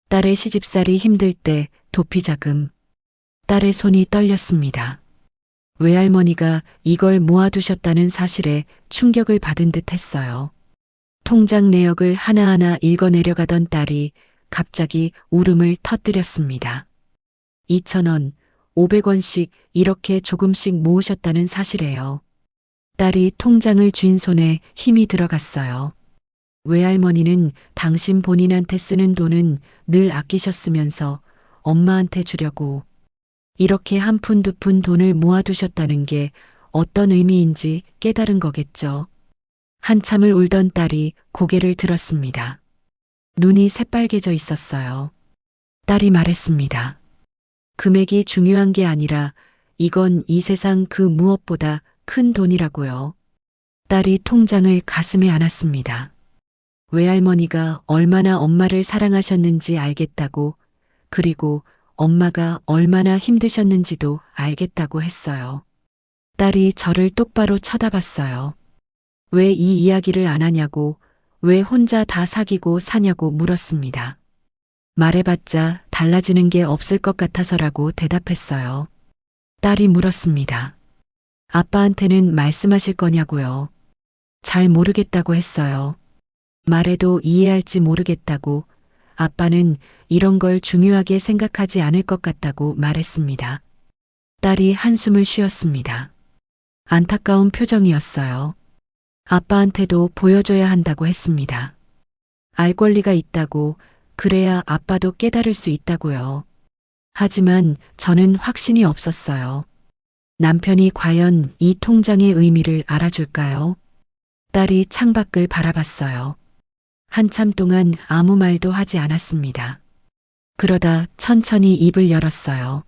A: 딸의 시집살이 힘들 때 도피자금. 딸의 손이 떨렸습니다. 외할머니가 이걸 모아두셨다는 사실에 충격을 받은 듯 했어요. 통장 내역을 하나하나 읽어내려가던 딸이 갑자기 울음을 터뜨렸습니다. 2,000원, 500원씩 이렇게 조금씩 모으셨다는 사실이에요. 딸이 통장을 쥔 손에 힘이 들어갔어요. 외할머니는 당신 본인한테 쓰는 돈은 늘 아끼셨으면서 엄마한테 주려고. 이렇게 한 푼 두 푼 돈을 모아두셨다는 게 어떤 의미인지 깨달은 거겠죠. 한참을 울던 딸이 고개를 들었습니다. 눈이 새빨개져 있었어요. 딸이 말했습니다. 금액이 중요한 게 아니라 이건 이 세상 그 무엇보다 큰 돈이라고요. 딸이 통장을 가슴에 안았습니다. 외할머니가 얼마나 엄마를 사랑하셨는지 알겠다고, 그리고 엄마가 얼마나 힘드셨는지도 알겠다고 했어요. 딸이 저를 똑바로 쳐다봤어요. 왜 이 이야기를 안 하냐고, 왜 혼자 다 사귀고 사냐고 물었습니다. 말해봤자 달라지는 게 없을 것 같아서라고 대답했어요. 딸이 물었습니다. 아빠한테는 말씀하실 거냐고요. 잘 모르겠다고 했어요. 말해도 이해할지 모르겠다고, 아빠는 이런 걸 중요하게 생각하지 않을 것 같다고 말했습니다. 딸이 한숨을 쉬었습니다. 안타까운 표정이었어요. 아빠한테도 보여줘야 한다고 했습니다. 알 권리가 있다고, 그래야 아빠도 깨달을 수 있다고요. 하지만 저는 확신이 없었어요. 남편이 과연 이 통장의 의미를 알아줄까요? 딸이 창밖을 바라봤어요. 한참 동안 아무 말도 하지 않았습니다. 그러다 천천히 입을 열었어요.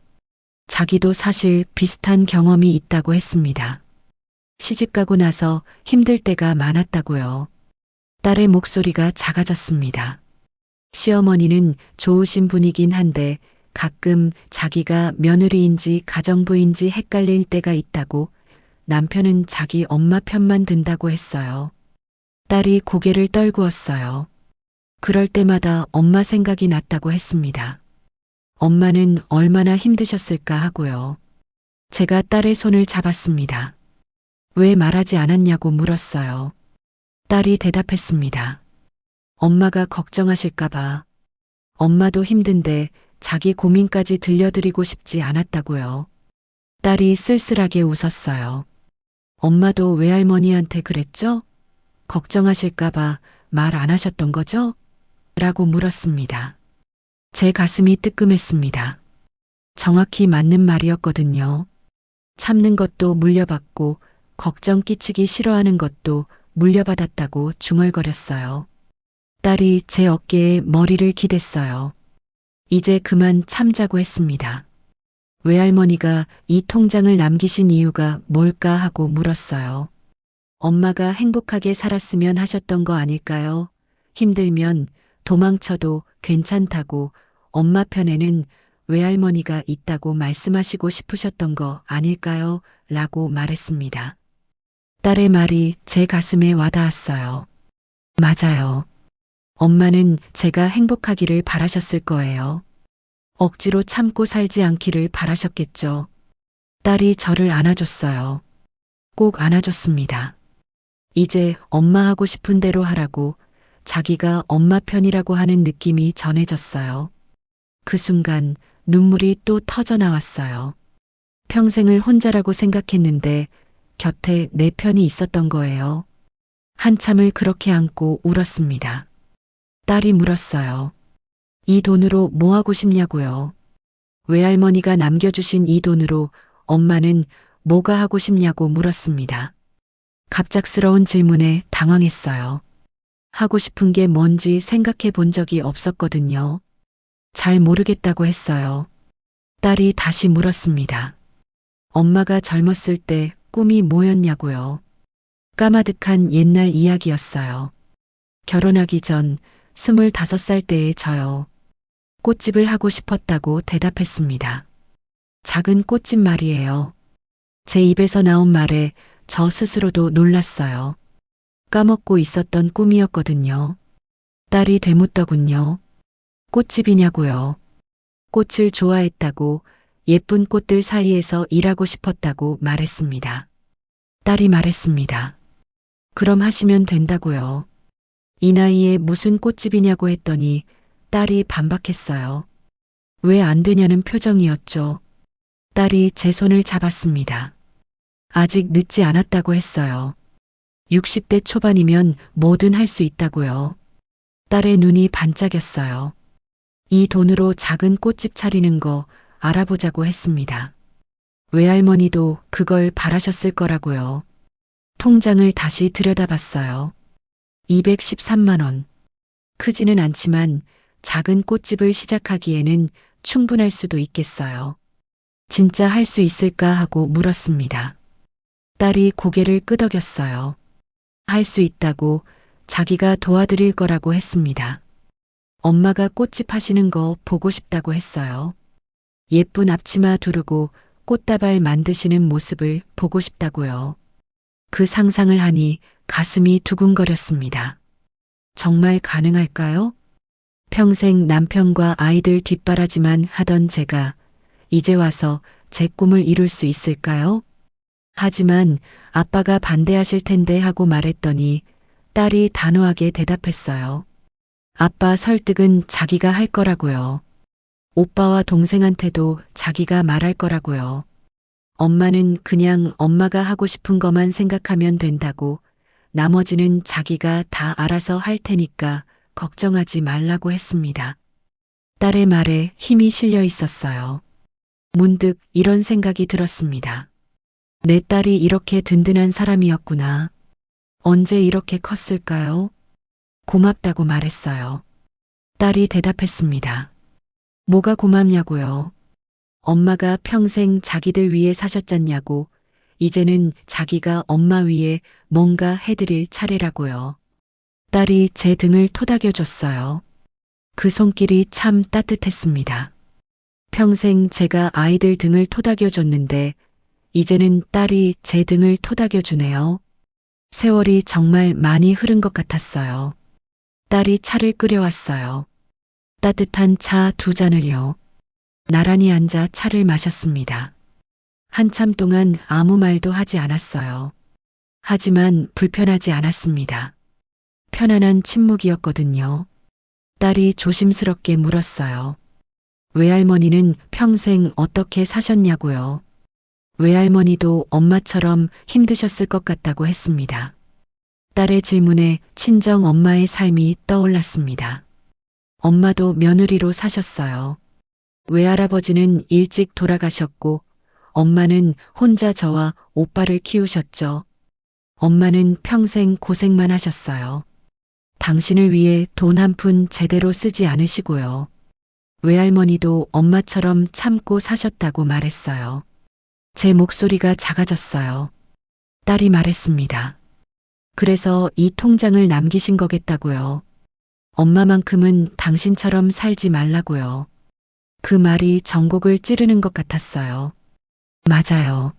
A: 자기도 사실 비슷한 경험이 있다고 했습니다. 시집가고 나서 힘들 때가 많았다고요. 딸의 목소리가 작아졌습니다. 시어머니는 좋으신 분이긴 한데 가끔 자기가 며느리인지 가정부인지 헷갈릴 때가 있다고, 남편은 자기 엄마 편만 든다고 했어요. 딸이 고개를 떨구었어요. 그럴 때마다 엄마 생각이 났다고 했습니다. 엄마는 얼마나 힘드셨을까 하고요. 제가 딸의 손을 잡았습니다. 왜 말하지 않았냐고 물었어요. 딸이 대답했습니다. 엄마가 걱정하실까봐. 엄마도 힘든데 자기 고민까지 들려드리고 싶지 않았다고요. 딸이 쓸쓸하게 웃었어요. 엄마도 외할머니한테 그랬죠? 걱정하실까봐 말 안 하셨던 거죠? 라고 물었습니다. 제 가슴이 뜨끔했습니다. 정확히 맞는 말이었거든요. 참는 것도 물려받고 걱정 끼치기 싫어하는 것도 물려받았다고 중얼거렸어요. 딸이 제 어깨에 머리를 기댔어요. 이제 그만 참자고 했습니다. 외할머니가 이 통장을 남기신 이유가 뭘까 하고 물었어요. 엄마가 행복하게 살았으면 하셨던 거 아닐까요? 힘들면 도망쳐도 괜찮다고 엄마 편에는 외할머니가 있다고 말씀하시고 싶으셨던 거 아닐까요? 라고 말했습니다. 딸의 말이 제 가슴에 와닿았어요. 맞아요. 엄마는 제가 행복하기를 바라셨을 거예요. 억지로 참고 살지 않기를 바라셨겠죠. 딸이 저를 안아줬어요. 꼭 안아줬습니다. 이제 엄마 하고 싶은 대로 하라고, 자기가 엄마 편이라고 하는 느낌이 전해졌어요. 그 순간 눈물이 또 터져 나왔어요. 평생을 혼자라고 생각했는데 곁에 내 편이 있었던 거예요. 한참을 그렇게 안고 울었습니다. 딸이 물었어요. 이 돈으로 뭐 하고 싶냐고요. 외할머니가 남겨주신 이 돈으로 엄마는 뭐가 하고 싶냐고 물었습니다. 갑작스러운 질문에 당황했어요. 하고 싶은 게 뭔지 생각해 본 적이 없었거든요. 잘 모르겠다고 했어요. 딸이 다시 물었습니다. 엄마가 젊었을 때 꿈이 뭐였냐고요. 까마득한 옛날 이야기였어요. 결혼하기 전 25살 때의 저요. 꽃집을 하고 싶었다고 대답했습니다. 작은 꽃집 말이에요. 제 입에서 나온 말에 저 스스로도 놀랐어요. 까먹고 있었던 꿈이었거든요. 딸이 되묻더군요. 꽃집이냐고요. 꽃을 좋아했다고, 예쁜 꽃들 사이에서 일하고 싶었다고 말했습니다. 딸이 말했습니다. 그럼 하시면 된다고요. 이 나이에 무슨 꽃집이냐고 했더니 딸이 반박했어요. 왜 안 되냐는 표정이었죠. 딸이 제 손을 잡았습니다. 아직 늦지 않았다고 했어요. 60대 초반이면 뭐든 할 수 있다고요. 딸의 눈이 반짝였어요. 이 돈으로 작은 꽃집 차리는 거 알아보자고 했습니다. 외할머니도 그걸 바라셨을 거라고요. 통장을 다시 들여다봤어요. 213만 원. 크지는 않지만 작은 꽃집을 시작하기에는 충분할 수도 있겠어요. 진짜 할 수 있을까 하고 물었습니다. 딸이 고개를 끄덕였어요. 할 수 있다고, 자기가 도와드릴 거라고 했습니다. 엄마가 꽃집 하시는 거 보고 싶다고 했어요. 예쁜 앞치마 두르고 꽃다발 만드시는 모습을 보고 싶다고요. 그 상상을 하니 가슴이 두근거렸습니다. 정말 가능할까요? 평생 남편과 아이들 뒷바라지만 하던 제가 이제 와서 제 꿈을 이룰 수 있을까요? 하지만 아빠가 반대하실 텐데 하고 말했더니 딸이 단호하게 대답했어요. 아빠 설득은 자기가 할 거라고요. 오빠와 동생한테도 자기가 말할 거라고요. 엄마는 그냥 엄마가 하고 싶은 것만 생각하면 된다고, 나머지는 자기가 다 알아서 할 테니까 걱정하지 말라고 했습니다. 딸의 말에 힘이 실려 있었어요. 문득 이런 생각이 들었습니다. 내 딸이 이렇게 든든한 사람이었구나. 언제 이렇게 컸을까요? 고맙다고 말했어요. 딸이 대답했습니다. 뭐가 고맙냐고요? 엄마가 평생 자기들 위해 사셨잖냐고. 이제는 자기가 엄마 위해 뭔가 해드릴 차례라고요. 딸이 제 등을 토닥여줬어요. 그 손길이 참 따뜻했습니다. 평생 제가 아이들 등을 토닥여줬는데 이제는 딸이 제 등을 토닥여주네요. 세월이 정말 많이 흐른 것 같았어요. 딸이 차를 끓여왔어요. 따뜻한 차 2잔을요. 나란히 앉아 차를 마셨습니다. 한참 동안 아무 말도 하지 않았어요. 하지만 불편하지 않았습니다. 편안한 침묵이었거든요. 딸이 조심스럽게 물었어요. 외할머니는 평생 어떻게 사셨냐고요. 외할머니도 엄마처럼 힘드셨을 것 같다고 했습니다. 딸의 질문에 친정 엄마의 삶이 떠올랐습니다. 엄마도 며느리로 사셨어요. 외할아버지는 일찍 돌아가셨고 엄마는 혼자 저와 오빠를 키우셨죠. 엄마는 평생 고생만 하셨어요. 당신을 위해 돈 한 푼 제대로 쓰지 않으시고요. 외할머니도 엄마처럼 참고 사셨다고 말했어요. 제 목소리가 작아졌어요. 딸이 말했습니다. 그래서 이 통장을 남기신 거겠다고요. 엄마만큼은 당신처럼 살지 말라고요. 그 말이 전곡을 찌르는 것 같았어요. 맞아요.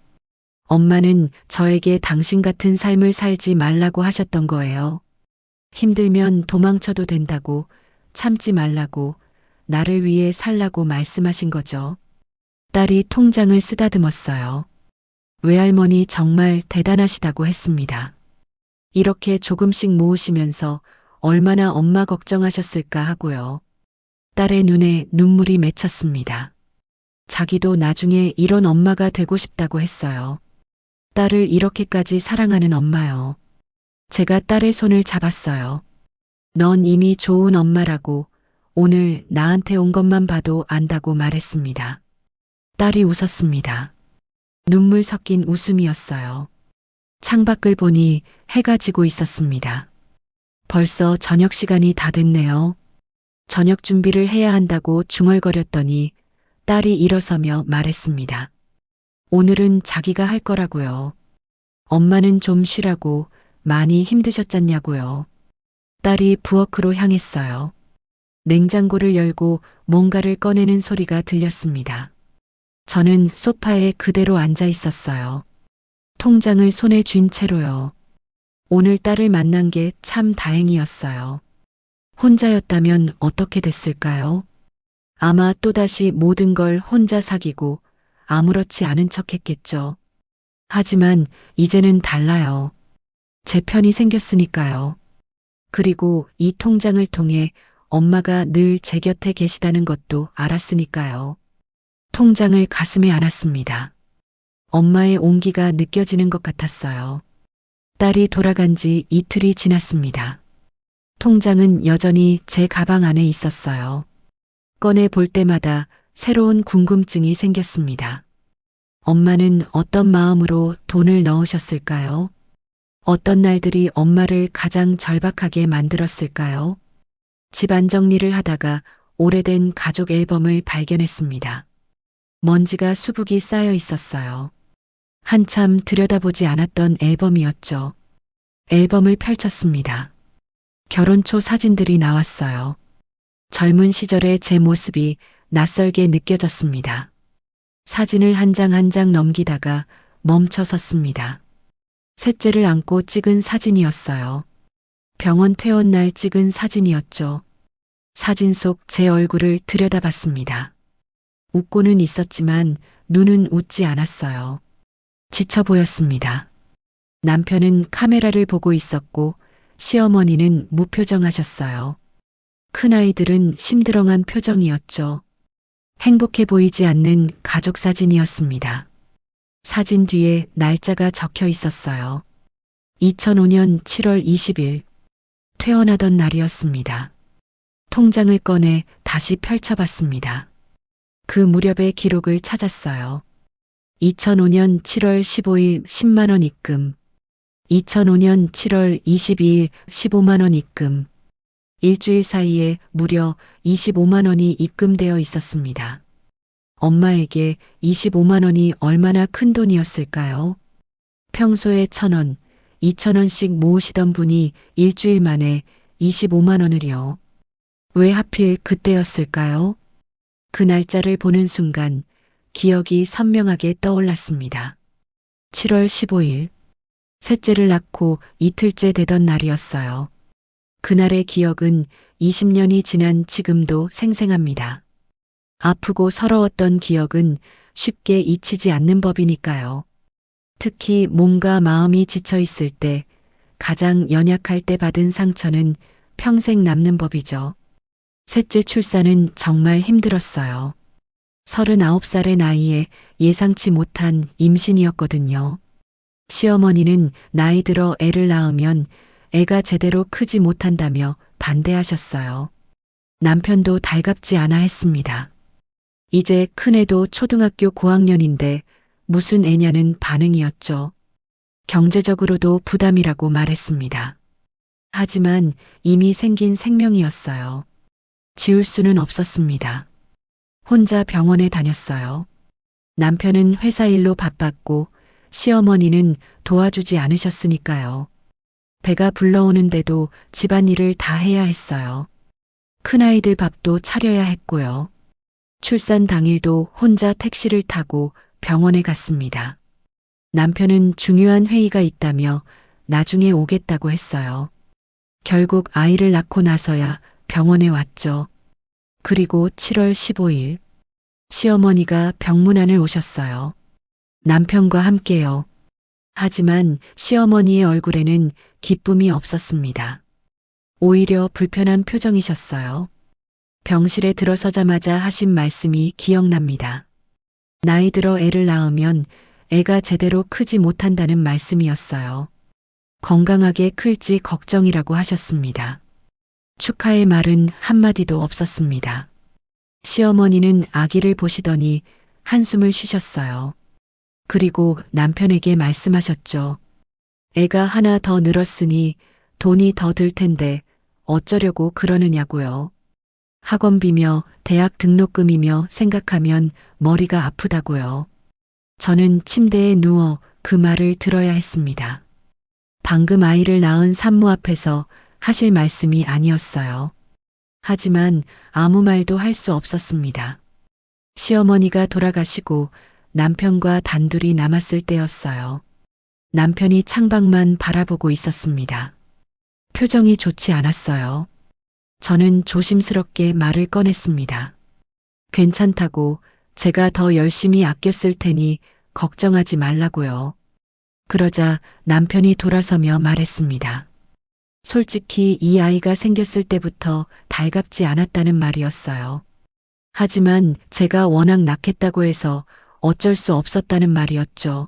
A: 엄마는 저에게 당신 같은 삶을 살지 말라고 하셨던 거예요. 힘들면 도망쳐도 된다고, 참지 말라고, 나를 위해 살라고 말씀하신 거죠. 딸이 통장을 쓰다듬었어요. 외할머니 정말 대단하시다고 했습니다. 이렇게 조금씩 모으시면서 얼마나 엄마 걱정하셨을까 하고요. 딸의 눈에 눈물이 맺혔습니다. 자기도 나중에 이런 엄마가 되고 싶다고 했어요. 딸을 이렇게까지 사랑하는 엄마요. 제가 딸의 손을 잡았어요. 넌 이미 좋은 엄마라고, 오늘 나한테 온 것만 봐도 안다고 말했습니다. 딸이 웃었습니다. 눈물 섞인 웃음이었어요. 창밖을 보니 해가 지고 있었습니다. 벌써 저녁 시간이 다 됐네요. 저녁 준비를 해야 한다고 중얼거렸더니 딸이 일어서며 말했습니다. 오늘은 자기가 할 거라고요. 엄마는 좀 쉬라고, 많이 힘드셨잖냐고요. 딸이 부엌으로 향했어요. 냉장고를 열고 뭔가를 꺼내는 소리가 들렸습니다. 저는 소파에 그대로 앉아 있었어요. 통장을 손에 쥔 채로요. 오늘 딸을 만난 게 참 다행이었어요. 혼자였다면 어떻게 됐을까요? 아마 또다시 모든 걸 혼자 사귀고 아무렇지 않은 척 했겠죠. 하지만 이제는 달라요. 제 편이 생겼으니까요. 그리고 이 통장을 통해 엄마가 늘 제 곁에 계시다는 것도 알았으니까요. 통장을 가슴에 안았습니다. 엄마의 온기가 느껴지는 것 같았어요. 딸이 돌아간 지 이틀이 지났습니다. 통장은 여전히 제 가방 안에 있었어요. 꺼내 볼 때마다 새로운 궁금증이 생겼습니다. 엄마는 어떤 마음으로 돈을 넣으셨을까요? 어떤 날들이 엄마를 가장 절박하게 만들었을까요? 집안 정리를 하다가 오래된 가족 앨범을 발견했습니다. 먼지가 수북이 쌓여 있었어요. 한참 들여다보지 않았던 앨범이었죠. 앨범을 펼쳤습니다. 결혼 초 사진들이 나왔어요. 젊은 시절의 제 모습이 낯설게 느껴졌습니다. 사진을 한 장 한 장 넘기다가 멈춰 섰습니다. 셋째를 안고 찍은 사진이었어요. 병원 퇴원 날 찍은 사진이었죠. 사진 속 제 얼굴을 들여다봤습니다. 웃고는 있었지만 눈은 웃지 않았어요. 지쳐 보였습니다. 남편은 카메라를 보고 있었고 시어머니는 무표정하셨어요. 큰아이들은 심드렁한 표정이었죠. 행복해 보이지 않는 가족 사진이었습니다. 사진 뒤에 날짜가 적혀 있었어요. 2005년 7월 20일, 퇴원하던 날이었습니다. 통장을 꺼내 다시 펼쳐봤습니다. 그 무렵의 기록을 찾았어요. 2005년 7월 15일 10만 원 입금, 2005년 7월 22일 15만 원 입금, 일주일 사이에 무려 25만 원이 입금되어 있었습니다. 엄마에게 25만 원이 얼마나 큰 돈이었을까요? 평소에 1,000원, 2,000원씩 모으시던 분이 일주일 만에 25만 원을요. 왜 하필 그때였을까요? 그 날짜를 보는 순간 기억이 선명하게 떠올랐습니다. 7월 15일, 셋째를 낳고 이틀째 되던 날이었어요. 그날의 기억은 20년이 지난 지금도 생생합니다. 아프고 서러웠던 기억은 쉽게 잊히지 않는 법이니까요. 특히 몸과 마음이 지쳐 있을 때, 가장 연약할 때 받은 상처는 평생 남는 법이죠. 셋째 출산은 정말 힘들었어요. 39살의 나이에 예상치 못한 임신이었거든요. 시어머니는 나이 들어 애를 낳으면 애가 제대로 크지 못한다며 반대하셨어요. 남편도 달갑지 않아 했습니다. 이제 큰애도 초등학교 고학년인데 무슨 애냐는 반응이었죠. 경제적으로도 부담이라고 말했습니다. 하지만 이미 생긴 생명이었어요. 지울 수는 없었습니다. 혼자 병원에 다녔어요. 남편은 회사 일로 바빴고 시어머니는 도와주지 않으셨으니까요. 배가 불러오는데도 집안일을 다 해야 했어요. 큰아이들 밥도 차려야 했고요. 출산 당일도 혼자 택시를 타고 병원에 갔습니다. 남편은 중요한 회의가 있다며 나중에 오겠다고 했어요. 결국 아이를 낳고 나서야 병원에 왔죠. 그리고 7월 15일, 시어머니가 병문안을 오셨어요. 남편과 함께요. 하지만 시어머니의 얼굴에는 기쁨이 없었습니다. 오히려 불편한 표정이셨어요. 병실에 들어서자마자 하신 말씀이 기억납니다. 나이 들어 애를 낳으면 애가 제대로 크지 못한다는 말씀이었어요. 건강하게 클지 걱정이라고 하셨습니다. 축하의 말은 한마디도 없었습니다. 시어머니는 아기를 보시더니 한숨을 쉬셨어요. 그리고 남편에게 말씀하셨죠. 애가 하나 더 늘었으니 돈이 더 들 텐데 어쩌려고 그러느냐고요. 학원비며 대학 등록금이며 생각하면 머리가 아프다고요. 저는 침대에 누워 그 말을 들어야 했습니다. 방금 아이를 낳은 산모 앞에서 하실 말씀이 아니었어요. 하지만 아무 말도 할 수 없었습니다. 시어머니가 돌아가시고 남편과 단둘이 남았을 때였어요. 남편이 창밖만 바라보고 있었습니다. 표정이 좋지 않았어요. 저는 조심스럽게 말을 꺼냈습니다. 괜찮다고, 제가 더 열심히 아껴 쓸 테니 걱정하지 말라고요. 그러자 남편이 돌아서며 말했습니다. 솔직히 이 아이가 생겼을 때부터 달갑지 않았다는 말이었어요. 하지만 제가 워낙 낳겠다고 해서 어쩔 수 없었다는 말이었죠.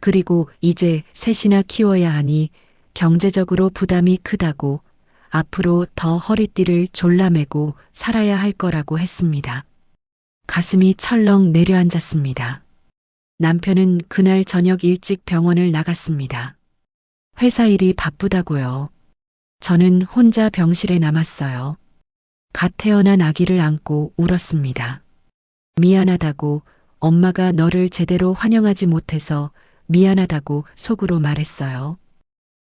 A: 그리고 이제 셋이나 키워야 하니 경제적으로 부담이 크다고, 앞으로 더 허리띠를 졸라매고 살아야 할 거라고 했습니다. 가슴이 철렁 내려앉았습니다. 남편은 그날 저녁 일찍 병원을 나갔습니다. 회사 일이 바쁘다고요. 저는 혼자 병실에 남았어요. 갓 태어난 아기를 안고 울었습니다. 미안하다고, 엄마가 너를 제대로 환영하지 못해서 미안하다고 속으로 말했어요.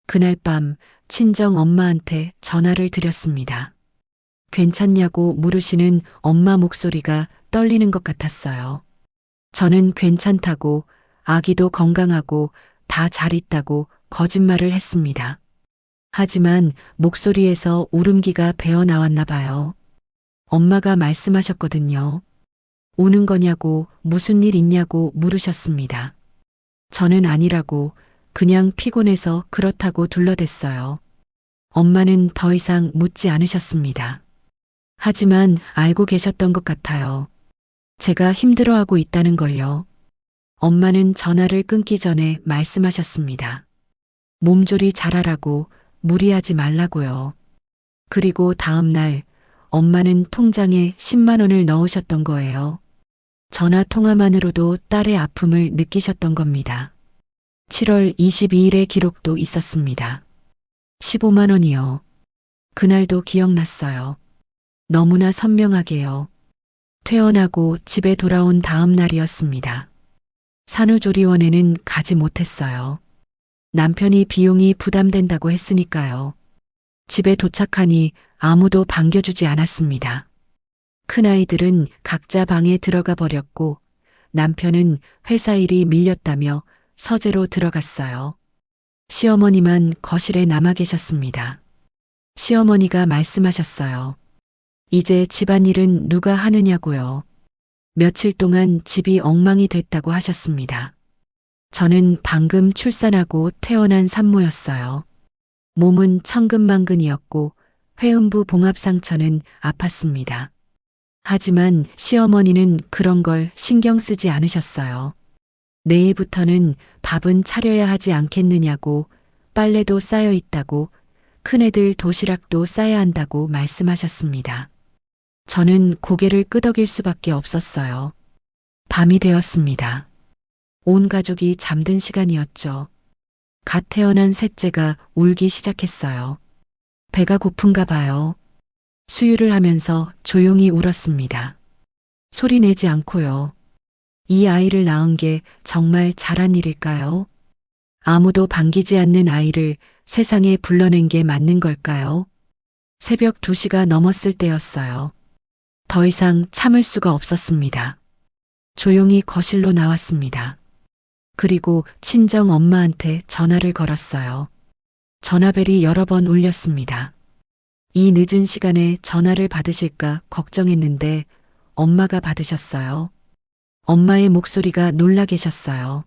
A: 그날 밤 친정 엄마한테 전화를 드렸습니다. 괜찮냐고 물으시는 엄마 목소리가 떨리는 것 같았어요. 저는 괜찮다고, 아기도 건강하고 다 잘 있다고 거짓말을 했습니다. 하지만 목소리에서 울음기가 배어 나왔나 봐요. 엄마가 말씀하셨거든요. 우는 거냐고, 무슨 일 있냐고 물으셨습니다. 저는 아니라고, 그냥 피곤해서 그렇다고 둘러댔어요. 엄마는 더 이상 묻지 않으셨습니다. 하지만 알고 계셨던 것 같아요. 제가 힘들어하고 있다는 걸요. 엄마는 전화를 끊기 전에 말씀하셨습니다. 몸조리 잘하라고, 무리하지 말라고요. 그리고 다음 날 엄마는 통장에 10만 원을 넣으셨던 거예요. 전화 통화만으로도 딸의 아픔을 느끼셨던 겁니다. 7월 22일의 기록도 있었습니다. 15만 원이요. 그날도 기억났어요. 너무나 선명하게요. 퇴원하고 집에 돌아온 다음 날이었습니다. 산후조리원에는 가지 못했어요. 남편이 비용이 부담된다고 했으니까요. 집에 도착하니 아무도 반겨주지 않았습니다. 큰아이들은 각자 방에 들어가 버렸고 남편은 회사 일이 밀렸다며 서재로 들어갔어요. 시어머니만 거실에 남아 계셨습니다. 시어머니가 말씀하셨어요. 이제 집안일은 누가 하느냐고요. 며칠 동안 집이 엉망이 됐다고 하셨습니다. 저는 방금 출산하고 퇴원한 산모였어요. 몸은 천근만근이었고 회음부 봉합 상처는 아팠습니다. 하지만 시어머니는 그런 걸 신경 쓰지 않으셨어요. 내일부터는 밥은 차려야 하지 않겠느냐고, 빨래도 쌓여 있다고, 큰애들 도시락도 싸야 한다고 말씀하셨습니다. 저는 고개를 끄덕일 수밖에 없었어요. 밤이 되었습니다. 온 가족이 잠든 시간이었죠. 갓 태어난 셋째가 울기 시작했어요. 배가 고픈가 봐요. 수유를 하면서 조용히 울었습니다. 소리 내지 않고요. 이 아이를 낳은 게 정말 잘한 일일까요? 아무도 반기지 않는 아이를 세상에 불러낸 게 맞는 걸까요? 새벽 2시가 넘었을 때였어요. 더 이상 참을 수가 없었습니다. 조용히 거실로 나왔습니다. 그리고 친정 엄마한테 전화를 걸었어요. 전화벨이 여러 번 울렸습니다. 이 늦은 시간에 전화를 받으실까 걱정했는데 엄마가 받으셨어요. 엄마의 목소리가 놀라 계셨어요.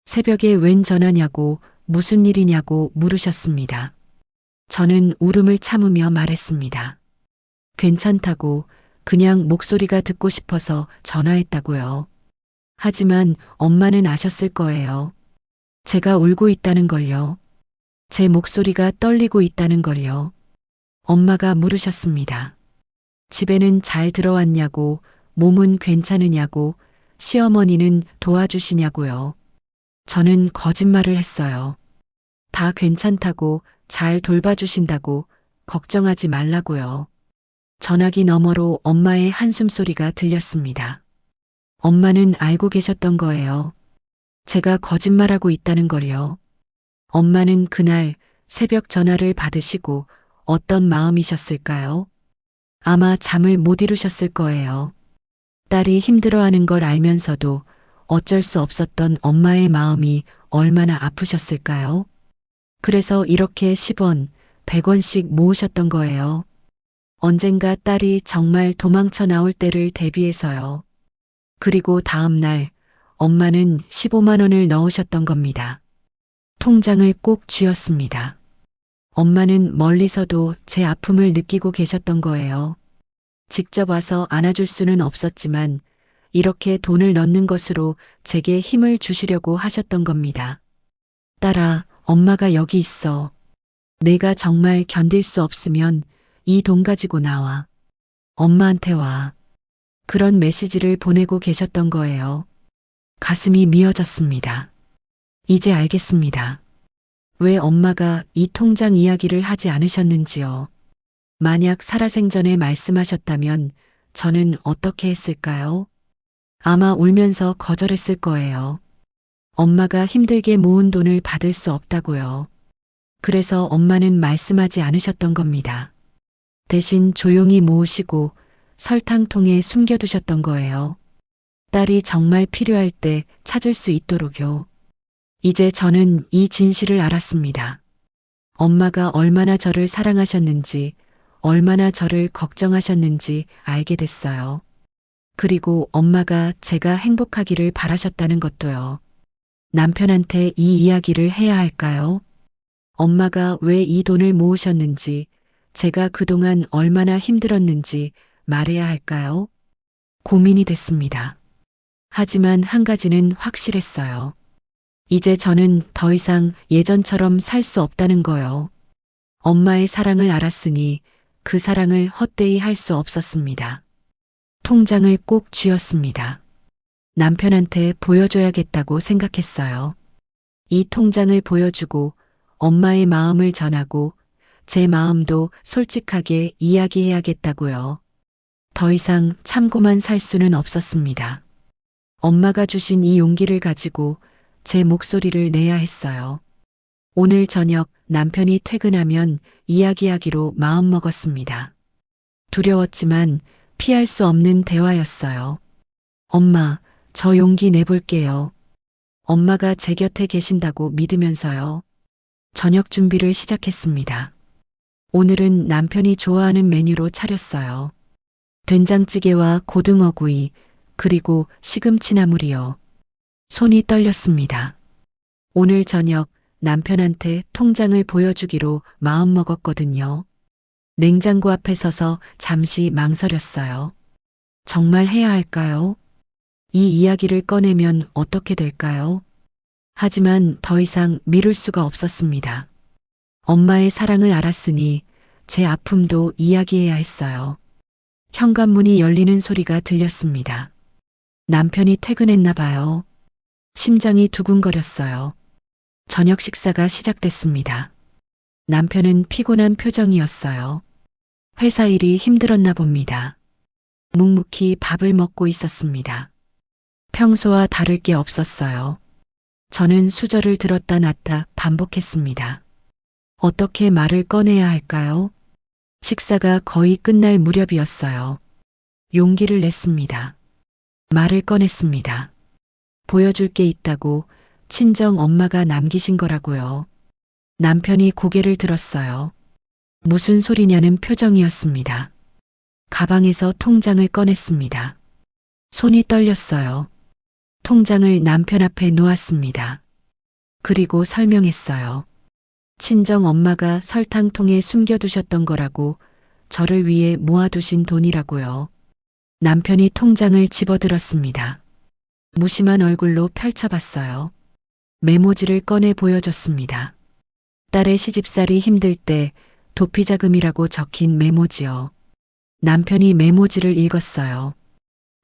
A: 새벽에 웬 전화냐고, 무슨 일이냐고 물으셨습니다. 저는 울음을 참으며 말했습니다. 괜찮다고, 그냥 목소리가 듣고 싶어서 전화했다고요. 하지만 엄마는 아셨을 거예요. 제가 울고 있다는 걸요. 제 목소리가 떨리고 있다는 걸요. 엄마가 물으셨습니다. 집에는 잘 들어왔냐고, 몸은 괜찮으냐고, 시어머니는 도와주시냐고요. 저는 거짓말을 했어요. 다 괜찮다고, 잘 돌봐주신다고, 걱정하지 말라고요. 전화기 너머로 엄마의 한숨소리가 들렸습니다. 엄마는 알고 계셨던 거예요. 제가 거짓말하고 있다는 걸요. 엄마는 그날 새벽 전화를 받으시고 어떤 마음이셨을까요? 아마 잠을 못 이루셨을 거예요. 딸이 힘들어하는 걸 알면서도 어쩔 수 없었던 엄마의 마음이 얼마나 아프셨을까요? 그래서 이렇게 10원, 100원씩 모으셨던 거예요. 언젠가 딸이 정말 도망쳐 나올 때를 대비해서요. 그리고 다음 날 엄마는 15만 원을 넣으셨던 겁니다. 통장을 꼭 쥐었습니다. 엄마는 멀리서도 제 아픔을 느끼고 계셨던 거예요. 직접 와서 안아줄 수는 없었지만 이렇게 돈을 넣는 것으로 제게 힘을 주시려고 하셨던 겁니다. 딸아, 엄마가 여기 있어. 내가 정말 견딜 수 없으면 이 돈 가지고 나와. 엄마한테 와. 그런 메시지를 보내고 계셨던 거예요. 가슴이 미어졌습니다. 이제 알겠습니다. 왜 엄마가 이 통장 이야기를 하지 않으셨는지요. 만약 살아생전에 말씀하셨다면 저는 어떻게 했을까요? 아마 울면서 거절했을 거예요. 엄마가 힘들게 모은 돈을 받을 수 없다고요. 그래서 엄마는 말씀하지 않으셨던 겁니다. 대신 조용히 모으시고 설탕통에 숨겨두셨던 거예요. 딸이 정말 필요할 때 찾을 수 있도록요. 이제 저는 이 진실을 알았습니다. 엄마가 얼마나 저를 사랑하셨는지, 얼마나 저를 걱정하셨는지 알게 됐어요. 그리고 엄마가 제가 행복하기를 바라셨다는 것도요. 남편한테 이 이야기를 해야 할까요? 엄마가 왜 이 돈을 모으셨는지, 제가 그동안 얼마나 힘들었는지 말해야 할까요? 고민이 됐습니다. 하지만 한 가지는 확실했어요. 이제 저는 더 이상 예전처럼 살 수 없다는 거요. 엄마의 사랑을 알았으니 그 사랑을 헛되이 할 수 없었습니다. 통장을 꼭 쥐었습니다. 남편한테 보여줘야겠다고 생각했어요. 이 통장을 보여주고 엄마의 마음을 전하고 제 마음도 솔직하게 이야기해야겠다고요. 더 이상 참고만 살 수는 없었습니다. 엄마가 주신 이 용기를 가지고 제 목소리를 내야 했어요. 오늘 저녁 남편이 퇴근하면 이야기하기로 마음먹었습니다. 두려웠지만 피할 수 없는 대화였어요. 엄마, 저 용기 내볼게요. 엄마가 제 곁에 계신다고 믿으면서요. 저녁 준비를 시작했습니다. 오늘은 남편이 좋아하는 메뉴로 차렸어요. 된장찌개와 고등어구이, 그리고 시금치나물이요. 손이 떨렸습니다. 오늘 저녁 남편한테 통장을 보여주기로 마음먹었거든요. 냉장고 앞에 서서 잠시 망설였어요. 정말 해야 할까요? 이 이야기를 꺼내면 어떻게 될까요? 하지만 더 이상 미룰 수가 없었습니다. 엄마의 사랑을 알았으니 제 아픔도 이야기해야 했어요. 현관문이 열리는 소리가 들렸습니다. 남편이 퇴근했나 봐요. 심장이 두근거렸어요. 저녁 식사가 시작됐습니다. 남편은 피곤한 표정이었어요. 회사 일이 힘들었나 봅니다. 묵묵히 밥을 먹고 있었습니다. 평소와 다를 게 없었어요. 저는 수저를 들었다 놨다 반복했습니다. 어떻게 말을 꺼내야 할까요? 식사가 거의 끝날 무렵이었어요. 용기를 냈습니다. 말을 꺼냈습니다. 보여줄 게 있다고 친정 엄마가 남기신 거라고요. 남편이 고개를 들었어요. 무슨 소리냐는 표정이었습니다. 가방에서 통장을 꺼냈습니다. 손이 떨렸어요. 통장을 남편 앞에 놓았습니다. 그리고 설명했어요. 친정 엄마가 설탕통에 숨겨두셨던 거라고, 저를 위해 모아두신 돈이라고요. 남편이 통장을 집어들었습니다. 무심한 얼굴로 펼쳐봤어요. 메모지를 꺼내 보여줬습니다. 딸의 시집살이 힘들 때 도피자금이라고 적힌 메모지요. 남편이 메모지를 읽었어요.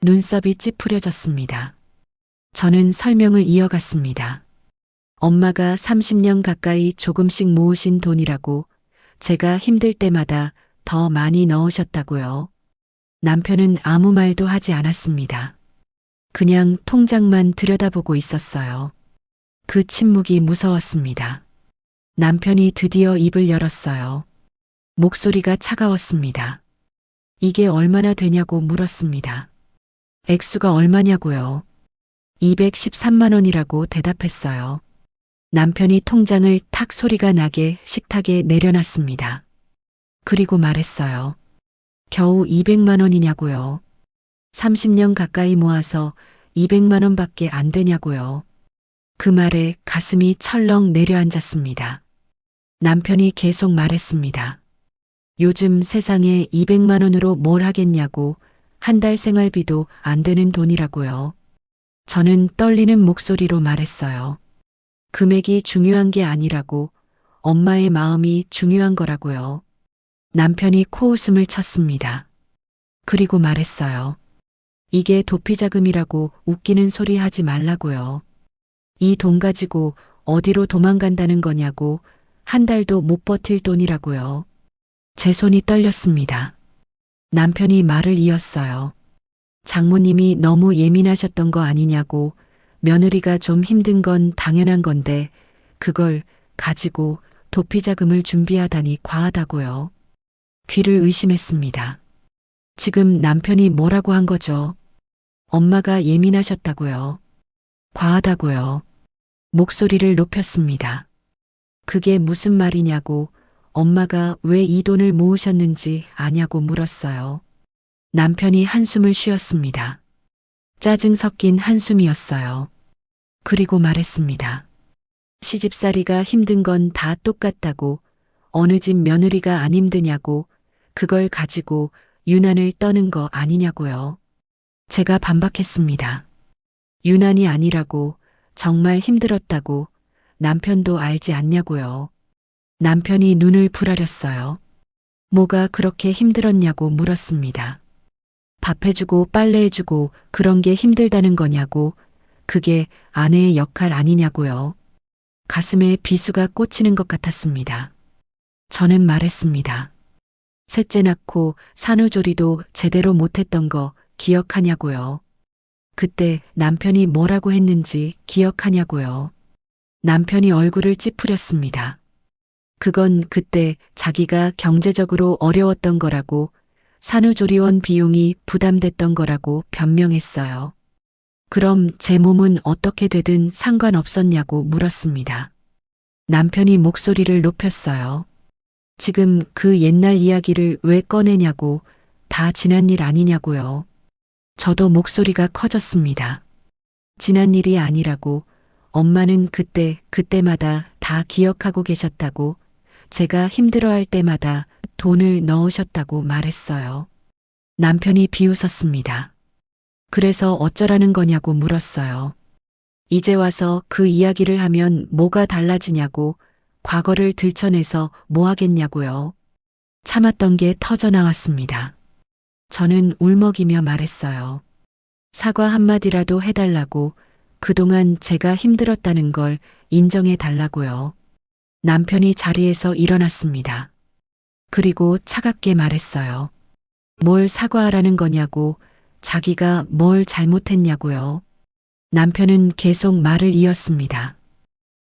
A: 눈썹이 찌푸려졌습니다. 저는 설명을 이어갔습니다. 엄마가 30년 가까이 조금씩 모으신 돈이라고, 제가 힘들 때마다 더 많이 넣으셨다고요. 남편은 아무 말도 하지 않았습니다. 그냥 통장만 들여다보고 있었어요. 그 침묵이 무서웠습니다. 남편이 드디어 입을 열었어요. 목소리가 차가웠습니다. 이게 얼마나 되냐고 물었습니다. 액수가 얼마냐고요. 213만 원이라고 대답했어요. 남편이 통장을 탁 소리가 나게 식탁에 내려놨습니다. 그리고 말했어요. 겨우 200만 원이냐고요. 30년 가까이 모아서 200만 원밖에 안 되냐고요. 그 말에 가슴이 철렁 내려앉았습니다. 남편이 계속 말했습니다. 요즘 세상에 200만 원으로 뭘 하겠냐고, 한 달 생활비도 안 되는 돈이라고요. 저는 떨리는 목소리로 말했어요. 금액이 중요한 게 아니라고, 엄마의 마음이 중요한 거라고요. 남편이 코웃음을 쳤습니다. 그리고 말했어요. 이게 도피자금이라고 웃기는 소리 하지 말라고요. 이 돈 가지고 어디로 도망간다는 거냐고. 한 달도 못 버틸 돈이라고요. 제 손이 떨렸습니다. 남편이 말을 이었어요. 장모님이 너무 예민하셨던 거 아니냐고. 며느리가 좀 힘든 건 당연한 건데 그걸 가지고 도피자금을 준비하다니 과하다고요. 귀를 의심했습니다. 지금 남편이 뭐라고 한 거죠? 엄마가 예민하셨다고요. 과하다고요. 목소리를 높였습니다. 그게 무슨 말이냐고. 엄마가 왜 이 돈을 모으셨는지 아냐고 물었어요. 남편이 한숨을 쉬었습니다. 짜증 섞인 한숨이었어요. 그리고 말했습니다. 시집살이가 힘든 건 다 똑같다고. 어느 집 며느리가 안 힘드냐고. 그걸 가지고 유난을 떠는 거 아니냐고요. 제가 반박했습니다. 유난이 아니라고. 정말 힘들었다고. 남편도 알지 않냐고요. 남편이 눈을 부라렸어요. 뭐가 그렇게 힘들었냐고 물었습니다. 밥 해주고 빨래 해주고 그런 게 힘들다는 거냐고. 그게 아내의 역할 아니냐고요. 가슴에 비수가 꽂히는 것 같았습니다. 저는 말했습니다. 셋째 낳고 산후조리도 제대로 못했던 거 기억하냐고요. 그때 남편이 뭐라고 했는지 기억하냐고요. 남편이 얼굴을 찌푸렸습니다. 그건 그때 자기가 경제적으로 어려웠던 거라고, 산후조리원 비용이 부담됐던 거라고 변명했어요. 그럼 제 몸은 어떻게 되든 상관없었냐고 물었습니다. 남편이 목소리를 높였어요. 지금 그 옛날 이야기를 왜 꺼내냐고. 다 지난 일 아니냐고요. 저도 목소리가 커졌습니다. 지난 일이 아니라고. 엄마는 그때마다 다 기억하고 계셨다고. 제가 힘들어할 때마다 돈을 넣으셨다고 말했어요. 남편이 비웃었습니다. 그래서 어쩌라는 거냐고 물었어요. 이제 와서 그 이야기를 하면 뭐가 달라지냐고. 과거를 들춰내서 뭐 하겠냐고요. 참았던 게 터져 나왔습니다. 저는 울먹이며 말했어요. 사과 한마디라도 해달라고. 그동안 제가 힘들었다는 걸 인정해 달라고요. 남편이 자리에서 일어났습니다. 그리고 차갑게 말했어요. 뭘 사과하라는 거냐고. 자기가 뭘 잘못했냐고요. 남편은 계속 말을 이었습니다.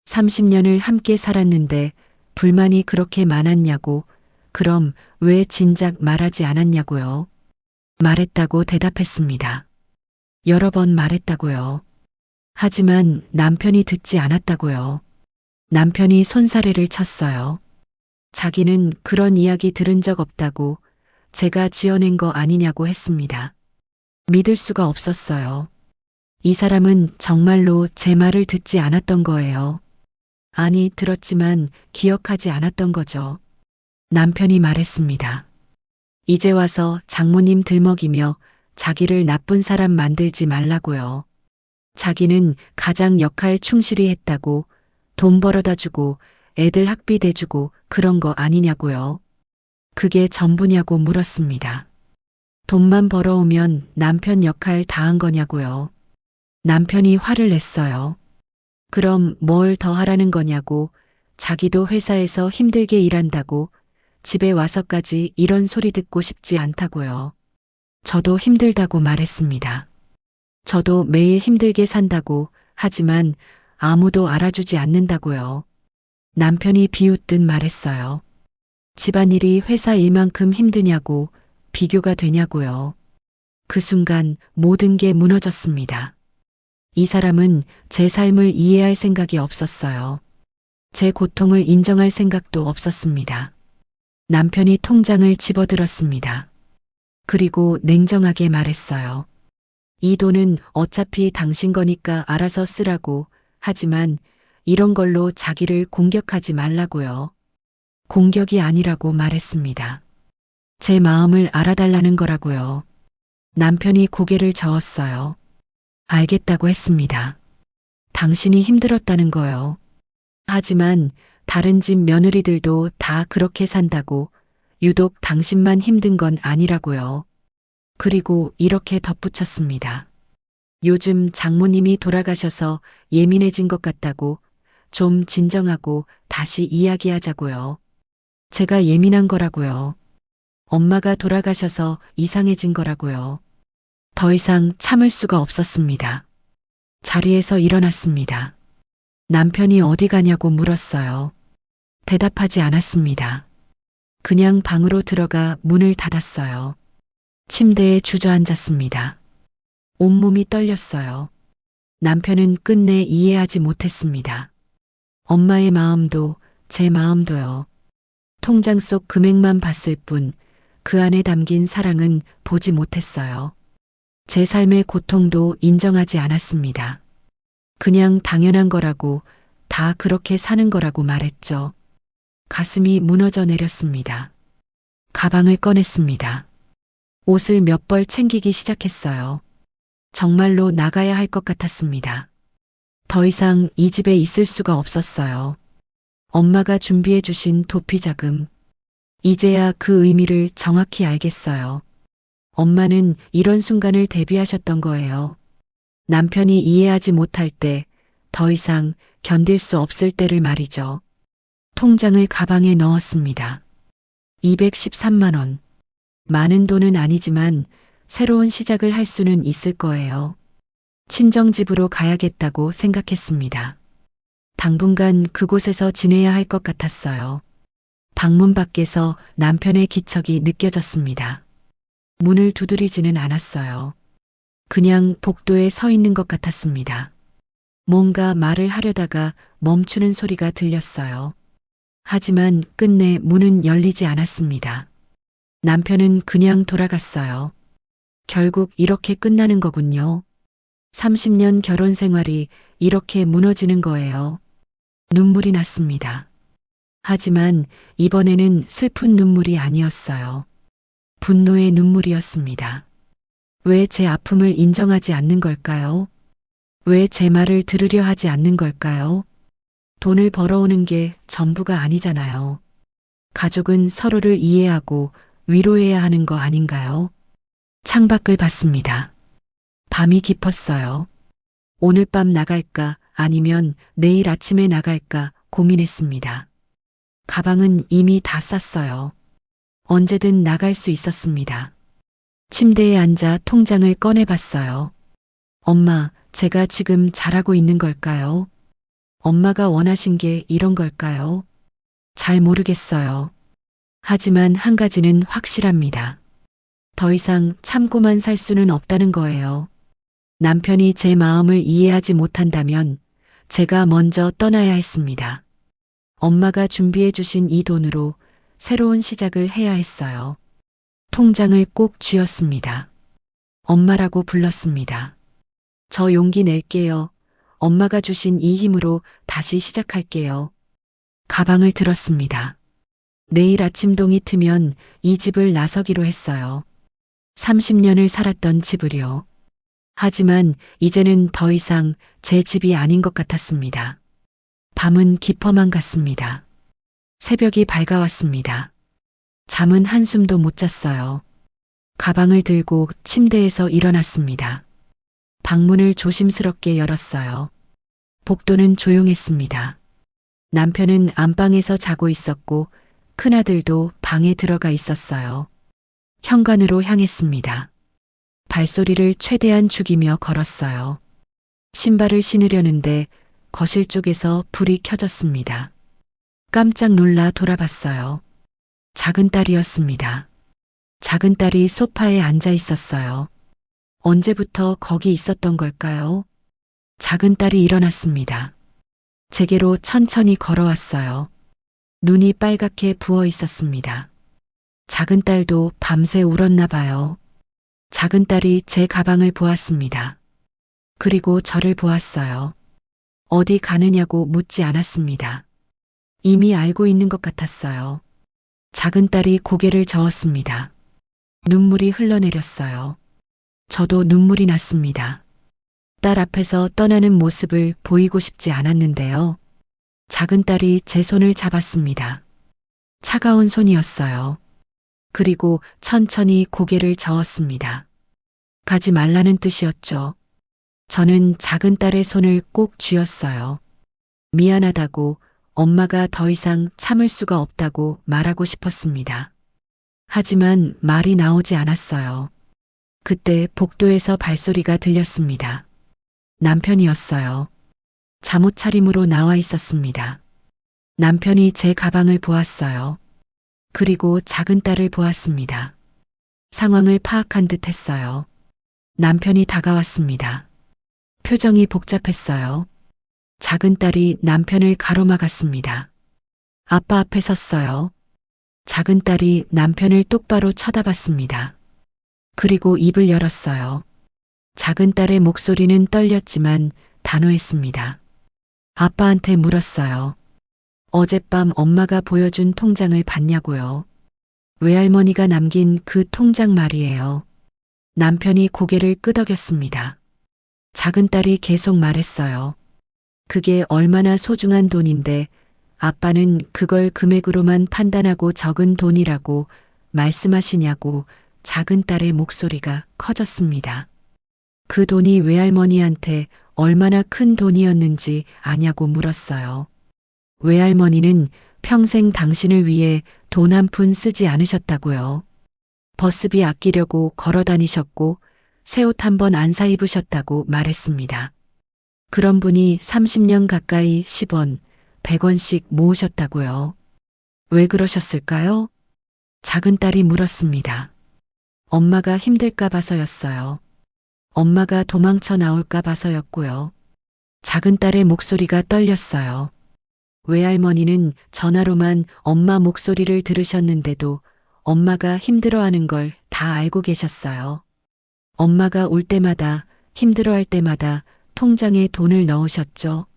A: 30년을 함께 살았는데 불만이 그렇게 많았냐고. 그럼 왜 진작 말하지 않았냐고요. 말했다고 대답했습니다. 여러 번 말했다고요. 하지만 남편이 듣지 않았다고요. 남편이 손사래를 쳤어요. 자기는 그런 이야기 들은 적 없다고. 제가 지어낸 거 아니냐고 했습니다. 믿을 수가 없었어요. 이 사람은 정말로 제 말을 듣지 않았던 거예요. 아니, 들었지만 기억하지 않았던 거죠. 남편이 말했습니다. 이제 와서 장모님 들먹이며 자기를 나쁜 사람 만들지 말라고요. 자기는 가장 역할 충실히 했다고. 돈 벌어다 주고 애들 학비 대주고 그런 거 아니냐고요. 그게 전부냐고 물었습니다. 돈만 벌어오면 남편 역할 다 한 거냐고요. 남편이 화를 냈어요. 그럼 뭘 더 하라는 거냐고. 자기도 회사에서 힘들게 일한다고. 집에 와서까지 이런 소리 듣고 싶지 않다고요. 저도 힘들다고 말했습니다. 저도 매일 힘들게 산다고. 하지만 아무도 알아주지 않는다고요. 남편이 비웃듯 말했어요. 집안일이 회사 일만큼 힘드냐고. 비교가 되냐고요. 그 순간 모든 게 무너졌습니다. 이 사람은 제 삶을 이해할 생각이 없었어요. 제 고통을 인정할 생각도 없었습니다. 남편이 통장을 집어들었습니다. 그리고 냉정하게 말했어요. 이 돈은 어차피 당신 거니까 알아서 쓰라고. 하지만 이런 걸로 자기를 공격하지 말라고요. 공격이 아니라고 말했습니다. 제 마음을 알아달라는 거라고요. 남편이 고개를 저었어요. 알겠다고 했습니다. 당신이 힘들었다는 거요. 하지만 다른 집 며느리들도 다 그렇게 산다고. 유독 당신만 힘든 건 아니라고요. 그리고 이렇게 덧붙였습니다. 요즘 장모님이 돌아가셔서 예민해진 것 같다고 좀 진정하고 다시 이야기하자고요. 제가 예민한 거라고요. 엄마가 돌아가셔서 이상해진 거라고요. 더 이상 참을 수가 없었습니다. 자리에서 일어났습니다. 남편이 어디 가냐고 물었어요. 대답하지 않았습니다. 그냥 방으로 들어가 문을 닫았어요. 침대에 주저앉았습니다. 온몸이 떨렸어요. 남편은 끝내 이해하지 못했습니다. 엄마의 마음도 제 마음도요. 통장 속 금액만 봤을 뿐 그 안에 담긴 사랑은 보지 못했어요. 제 삶의 고통도 인정하지 않았습니다. 그냥 당연한 거라고, 다 그렇게 사는 거라고 말했죠. 가슴이 무너져 내렸습니다. 가방을 꺼냈습니다. 옷을 몇 벌 챙기기 시작했어요. 정말로 나가야 할 것 같았습니다. 더 이상 이 집에 있을 수가 없었어요. 엄마가 준비해 주신 도피자금. 이제야 그 의미를 정확히 알겠어요. 엄마는 이런 순간을 대비하셨던 거예요. 남편이 이해하지 못할 때, 더 이상 견딜 수 없을 때를 말이죠. 통장을 가방에 넣었습니다. 213만 원. 많은 돈은 아니지만 새로운 시작을 할 수는 있을 거예요. 친정집으로 가야겠다고 생각했습니다. 당분간 그곳에서 지내야 할 것 같았어요. 방문 밖에서 남편의 기척이 느껴졌습니다. 문을 두드리지는 않았어요. 그냥 복도에 서 있는 것 같았습니다. 뭔가 말을 하려다가 멈추는 소리가 들렸어요. 하지만 끝내 문은 열리지 않았습니다. 남편은 그냥 돌아갔어요. 결국 이렇게 끝나는 거군요. 30년 결혼 생활이 이렇게 무너지는 거예요. 눈물이 났습니다. 하지만 이번에는 슬픈 눈물이 아니었어요. 분노의 눈물이었습니다. 왜 제 아픔을 인정하지 않는 걸까요? 왜 제 말을 들으려 하지 않는 걸까요? 돈을 벌어오는 게 전부가 아니잖아요. 가족은 서로를 이해하고 위로해야 하는 거 아닌가요? 창밖을 봤습니다. 밤이 깊었어요. 오늘 밤 나갈까 아니면 내일 아침에 나갈까 고민했습니다. 가방은 이미 다 쌌어요. 언제든 나갈 수 있었습니다. 침대에 앉아 통장을 꺼내봤어요. 엄마, 제가 지금 잘하고 있는 걸까요? 엄마가 원하신 게 이런 걸까요? 잘 모르겠어요. 하지만 한 가지는 확실합니다. 더 이상 참고만 살 수는 없다는 거예요. 남편이 제 마음을 이해하지 못한다면 제가 먼저 떠나야 했습니다. 엄마가 준비해 주신 이 돈으로 새로운 시작을 해야 했어요. 통장을 꼭 쥐었습니다. 엄마라고 불렀습니다. 저 용기 낼게요. 엄마가 주신 이 힘으로 다시 시작할게요. 가방을 들었습니다. 내일 아침동이 트면 이 집을 나서기로 했어요. 30년을 살았던 집을요. 하지만 이제는 더 이상 제 집이 아닌 것 같았습니다. 밤은 깊어만 갔습니다. 새벽이 밝아왔습니다. 잠은 한숨도 못 잤어요. 가방을 들고 침대에서 일어났습니다. 방문을 조심스럽게 열었어요. 복도는 조용했습니다. 남편은 안방에서 자고 있었고 큰아들도 방에 들어가 있었어요. 현관으로 향했습니다. 발소리를 최대한 죽이며 걸었어요. 신발을 신으려는데 거실 쪽에서 불이 켜졌습니다. 깜짝 놀라 돌아봤어요. 작은 딸이었습니다. 작은 딸이 소파에 앉아 있었어요. 언제부터 거기 있었던 걸까요? 작은 딸이 일어났습니다. 제게로 천천히 걸어왔어요. 눈이 빨갛게 부어 있었습니다. 작은 딸도 밤새 울었나 봐요. 작은 딸이 제 가방을 보았습니다. 그리고 저를 보았어요. 어디 가느냐고 묻지 않았습니다. 이미 알고 있는 것 같았어요. 작은 딸이 고개를 저었습니다. 눈물이 흘러내렸어요. 저도 눈물이 났습니다. 딸 앞에서 떠나는 모습을 보이고 싶지 않았는데요. 작은 딸이 제 손을 잡았습니다. 차가운 손이었어요. 그리고 천천히 고개를 저었습니다. 가지 말라는 뜻이었죠. 저는 작은 딸의 손을 꼭 쥐었어요. 미안하다고, 엄마가 더 이상 참을 수가 없다고 말하고 싶었습니다. 하지만 말이 나오지 않았어요. 그때 복도에서 발소리가 들렸습니다. 남편이었어요. 잠옷 차림으로 나와 있었습니다. 남편이 제 가방을 보았어요. 그리고 작은 딸을 보았습니다. 상황을 파악한 듯 했어요. 남편이 다가왔습니다. 표정이 복잡했어요. 작은 딸이 남편을 가로막았습니다. 아빠 앞에 섰어요. 작은 딸이 남편을 똑바로 쳐다봤습니다. 그리고 입을 열었어요. 작은 딸의 목소리는 떨렸지만 단호했습니다. 아빠한테 물었어요. 어젯밤 엄마가 보여준 통장을 봤냐고요. 외할머니가 남긴 그 통장 말이에요. 남편이 고개를 끄덕였습니다. 작은 딸이 계속 말했어요. 그게 얼마나 소중한 돈인데 아빠는 그걸 금액으로만 판단하고 적은 돈이라고 말씀하시냐고. 작은 딸의 목소리가 커졌습니다. 그 돈이 외할머니한테 얼마나 큰 돈이었는지 아냐고 물었어요. 외할머니는 평생 당신을 위해 돈 한 푼 쓰지 않으셨다고요. 버스비 아끼려고 걸어 다니셨고 새 옷 한 번 안 사 입으셨다고 말했습니다. 그런 분이 30년 가까이 10원, 100원씩 모으셨다고요. 왜 그러셨을까요? 작은 딸이 물었습니다. 엄마가 힘들까 봐서였어요. 엄마가 도망쳐 나올까 봐서였고요. 작은 딸의 목소리가 떨렸어요. 외할머니는 전화로만 엄마 목소리를 들으셨는데도 엄마가 힘들어하는 걸 다 알고 계셨어요. 엄마가 울 때마다 힘들어할 때마다 통장에 돈을 넣으셨죠.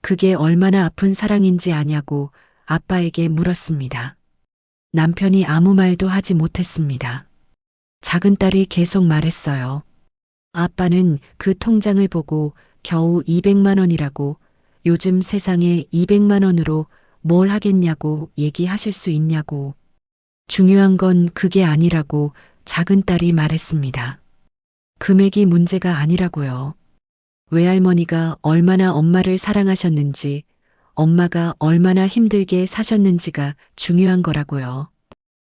A: 그게 얼마나 아픈 사랑인지 아냐고 아빠에게 물었습니다. 남편이 아무 말도 하지 못했습니다. 작은 딸이 계속 말했어요. 아빠는 그 통장을 보고 겨우 200만 원이라고, 요즘 세상에 200만 원으로 뭘 하겠냐고 얘기하실 수 있냐고. 중요한 건 그게 아니라고 작은 딸이 말했습니다. 금액이 문제가 아니라고요. 외할머니가 얼마나 엄마를 사랑하셨는지, 엄마가 얼마나 힘들게 사셨는지가 중요한 거라고요.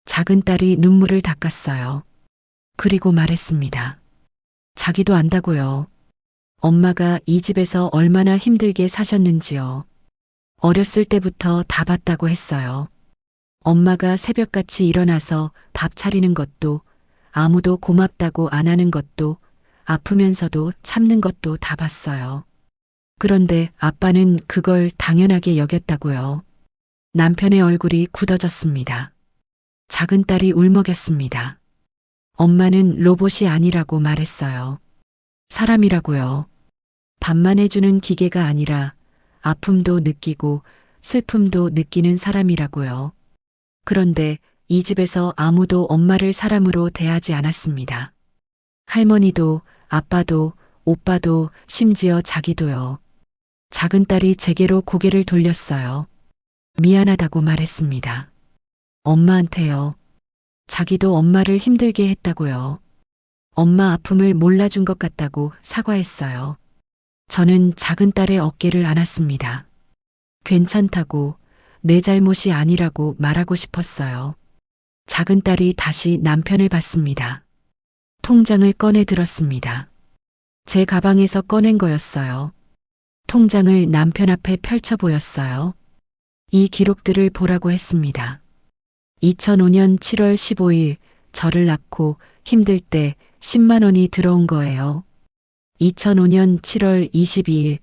A: 작은 딸이 눈물을 닦았어요. 그리고 말했습니다. 자기도 안다고요. 엄마가 이 집에서 얼마나 힘들게 사셨는지요. 어렸을 때부터 다 봤다고 했어요. 엄마가 새벽같이 일어나서 밥 차리는 것도, 아무도 고맙다고 안 하는 것도, 아프면서도 참는 것도 다 봤어요. 그런데 아빠는 그걸 당연하게 여겼다고요. 남편의 얼굴이 굳어졌습니다. 작은 딸이 울먹였습니다. 엄마는 로봇이 아니라고 말했어요. 사람이라고요. 밥만 해주는 기계가 아니라 아픔도 느끼고 슬픔도 느끼는 사람이라고요. 그런데 이 집에서 아무도 엄마를 사람으로 대하지 않았습니다. 할머니도, 아빠도, 오빠도, 심지어 자기도요. 작은 딸이 제게로 고개를 돌렸어요. 미안하다고 말했습니다. 엄마한테요. 자기도 엄마를 힘들게 했다고요. 엄마 아픔을 몰라준 것 같다고 사과했어요. 저는 작은 딸의 어깨를 안았습니다. 괜찮다고, 내 잘못이 아니라고 말하고 싶었어요. 작은 딸이 다시 남편을 봤습니다. 통장을 꺼내 들었습니다. 제 가방에서 꺼낸 거였어요. 통장을 남편 앞에 펼쳐 보였어요. 이 기록들을 보라고 했습니다. 2005년 7월 15일 저를 낳고 힘들 때 10만 원이 들어온 거예요. 2005년 7월 22일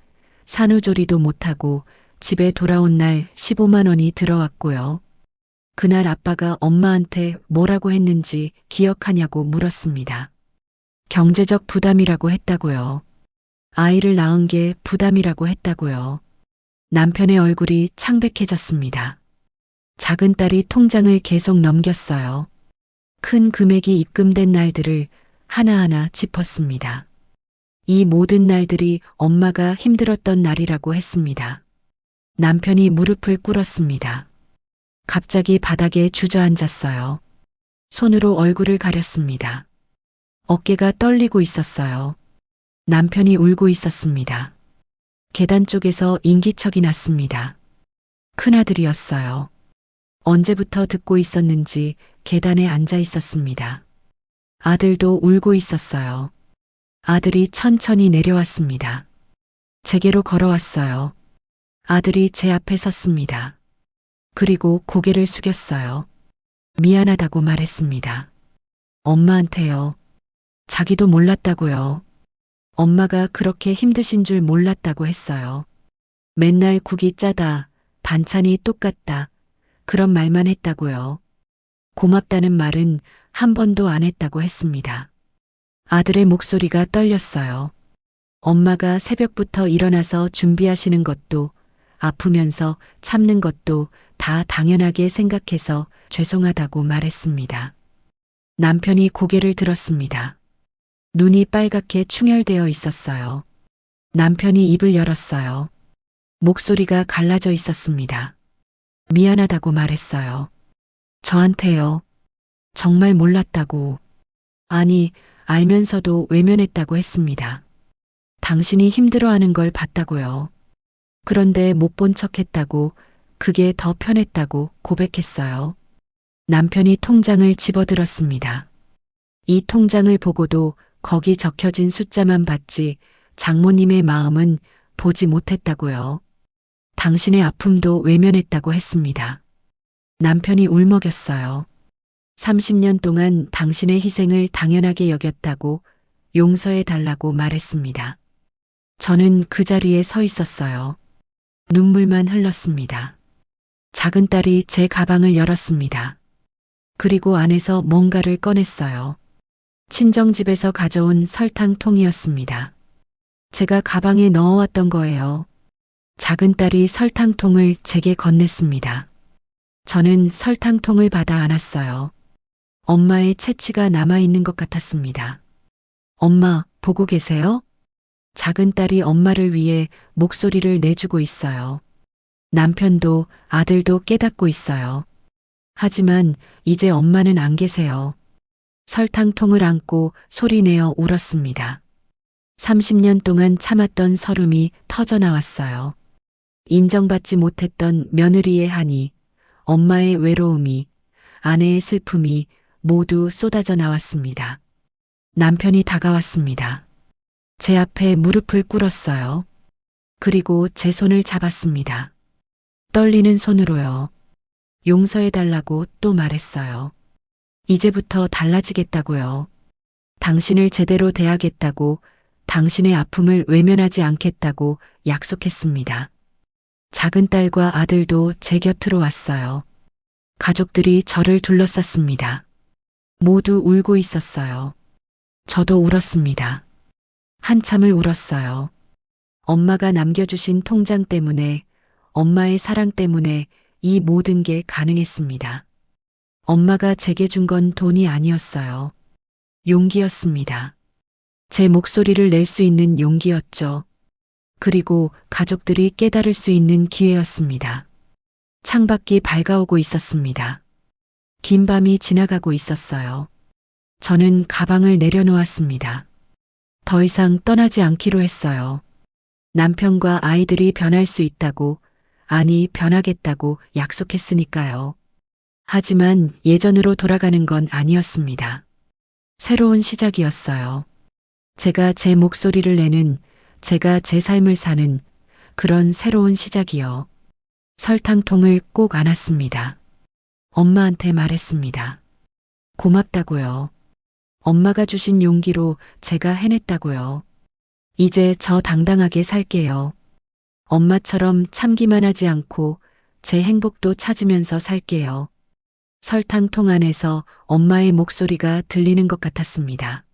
A: 산후조리도 못하고 집에 돌아온 날 15만 원이 들어왔고요. 그날 아빠가 엄마한테 뭐라고 했는지 기억하냐고 물었습니다. 경제적 부담이라고 했다고요. 아이를 낳은 게 부담이라고 했다고요. 남편의 얼굴이 창백해졌습니다. 작은 딸이 통장을 계속 넘겼어요. 큰 금액이 입금된 날들을 하나하나 짚었습니다. 이 모든 날들이 엄마가 힘들었던 날이라고 했습니다. 남편이 무릎을 꿇었습니다. 갑자기 바닥에 주저앉았어요. 손으로 얼굴을 가렸습니다. 어깨가 떨리고 있었어요. 남편이 울고 있었습니다. 계단 쪽에서 인기척이 났습니다. 큰아들이었어요. 언제부터 듣고 있었는지 계단에 앉아 있었습니다. 아들도 울고 있었어요. 아들이 천천히 내려왔습니다. 제게로 걸어왔어요. 아들이 제 앞에 섰습니다. 그리고 고개를 숙였어요. 미안하다고 말했습니다. 엄마한테요. 자기도 몰랐다고요. 엄마가 그렇게 힘드신 줄 몰랐다고 했어요. 맨날 국이 짜다, 반찬이 똑같다, 그런 말만 했다고요. 고맙다는 말은 한 번도 안 했다고 했습니다. 아들의 목소리가 떨렸어요. 엄마가 새벽부터 일어나서 준비하시는 것도, 아프면서 참는 것도 다 당연하게 생각해서 죄송하다고 말했습니다. 남편이 고개를 들었습니다. 눈이 빨갛게 충혈되어 있었어요. 남편이 입을 열었어요. 목소리가 갈라져 있었습니다. 미안하다고 말했어요. 저한테요. 정말 몰랐다고. 아니, 알면서도 외면했다고 했습니다. 당신이 힘들어하는 걸 봤다고요. 그런데 못 본 척했다고, 그게 더 편했다고 고백했어요. 남편이 통장을 집어들었습니다. 이 통장을 보고도 거기 적혀진 숫자만 봤지 장모님의 마음은 보지 못했다고요. 당신의 아픔도 외면했다고 했습니다. 남편이 울먹였어요. 30년 동안 당신의 희생을 당연하게 여겼다고 용서해 달라고 말했습니다. 저는 그 자리에 서 있었어요. 눈물만 흘렀습니다. 작은 딸이 제 가방을 열었습니다. 그리고 안에서 뭔가를 꺼냈어요. 친정집에서 가져온 설탕통이었습니다. 제가 가방에 넣어왔던 거예요. 작은 딸이 설탕통을 제게 건넸습니다. 저는 설탕통을 받아 안았어요. 엄마의 채취가 남아있는 것 같았습니다. 엄마, 보고 계세요? 작은 딸이 엄마를 위해 목소리를 내주고 있어요. 남편도 아들도 깨닫고 있어요. 하지만 이제 엄마는 안 계세요. 설탕통을 안고 소리내어 울었습니다. 30년 동안 참았던 서름이 터져나왔어요. 인정받지 못했던 며느리의 한이, 엄마의 외로움이, 아내의 슬픔이 모두 쏟아져 나왔습니다. 남편이 다가왔습니다. 제 앞에 무릎을 꿇었어요. 그리고 제 손을 잡았습니다. 떨리는 손으로요. 용서해달라고 또 말했어요. 이제부터 달라지겠다고요. 당신을 제대로 대하겠다고, 당신의 아픔을 외면하지 않겠다고 약속했습니다. 작은 딸과 아들도 제 곁으로 왔어요. 가족들이 저를 둘러쌌습니다. 모두 울고 있었어요. 저도 울었습니다. 한참을 울었어요. 엄마가 남겨주신 통장 때문에, 엄마의 사랑 때문에 이 모든 게 가능했습니다. 엄마가 제게 준 건 돈이 아니었어요. 용기였습니다. 제 목소리를 낼 수 있는 용기였죠. 그리고 가족들이 깨달을 수 있는 기회였습니다. 창밖이 밝아오고 있었습니다. 긴 밤이 지나가고 있었어요. 저는 가방을 내려놓았습니다. 더 이상 떠나지 않기로 했어요. 남편과 아이들이 변할 수 있다고, 아니 변하겠다고 약속했으니까요. 하지만 예전으로 돌아가는 건 아니었습니다. 새로운 시작이었어요. 제가 제 목소리를 내는, 제가 제 삶을 사는 그런 새로운 시작이요. 설탕통을 꼭 안았습니다. 엄마한테 말했습니다. 고맙다고요. 엄마가 주신 용기로 제가 해냈다고요. 이제 저 당당하게 살게요. 엄마처럼 참기만 하지 않고 제 행복도 찾으면서 살게요. 설탕통 안에서 엄마의 목소리가 들리는 것 같았습니다.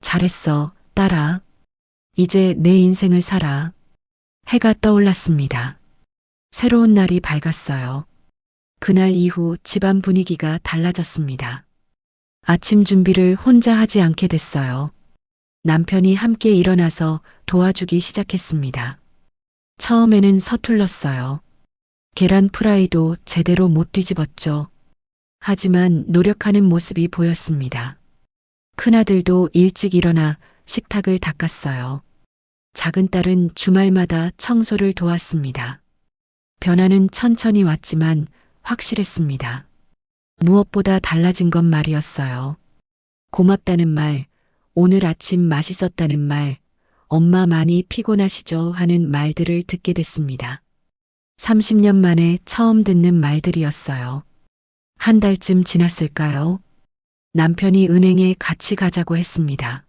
A: 잘했어, 딸아. 이제 내 인생을 살아. 해가 떠올랐습니다. 새로운 날이 밝았어요. 그날 이후 집안 분위기가 달라졌습니다. 아침 준비를 혼자 하지 않게 됐어요. 남편이 함께 일어나서 도와주기 시작했습니다. 처음에는 서툴렀어요. 계란 프라이도 제대로 못 뒤집었죠. 하지만 노력하는 모습이 보였습니다. 큰아들도 일찍 일어나 식탁을 닦았어요. 작은 딸은 주말마다 청소를 도왔습니다. 변화는 천천히 왔지만 확실했습니다. 무엇보다 달라진 건 말이었어요. 고맙다는 말, 오늘 아침 맛있었다는 말, 엄마 많이 피곤하시죠 하는 말들을 듣게 됐습니다. 30년 만에 처음 듣는 말들이었어요. 한 달쯤 지났을까요? 남편이 은행에 같이 가자고 했습니다.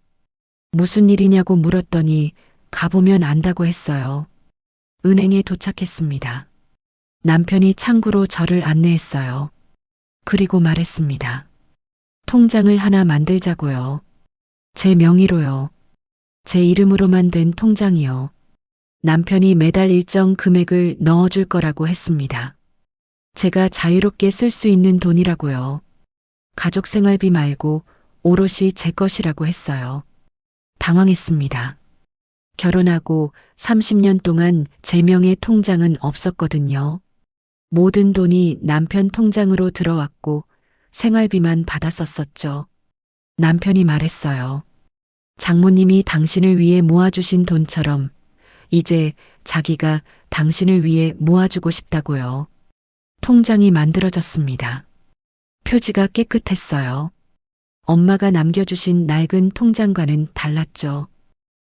A: 무슨 일이냐고 물었더니 가보면 안다고 했어요. 은행에 도착했습니다. 남편이 창구로 저를 안내했어요. 그리고 말했습니다. 통장을 하나 만들자고요. 제 명의로요. 제 이름으로만 된 통장이요. 남편이 매달 일정 금액을 넣어줄 거라고 했습니다. 제가 자유롭게 쓸 수 있는 돈이라고요. 가족 생활비 말고 오롯이 제 것이라고 했어요. 당황했습니다. 결혼하고 30년 동안 제 명의 통장은 없었거든요. 모든 돈이 남편 통장으로 들어왔고 생활비만 받았었었죠. 남편이 말했어요. 장모님이 당신을 위해 모아주신 돈처럼 이제 자기가 당신을 위해 모아주고 싶다고요. 통장이 만들어졌습니다. 표지가 깨끗했어요. 엄마가 남겨주신 낡은 통장과는 달랐죠.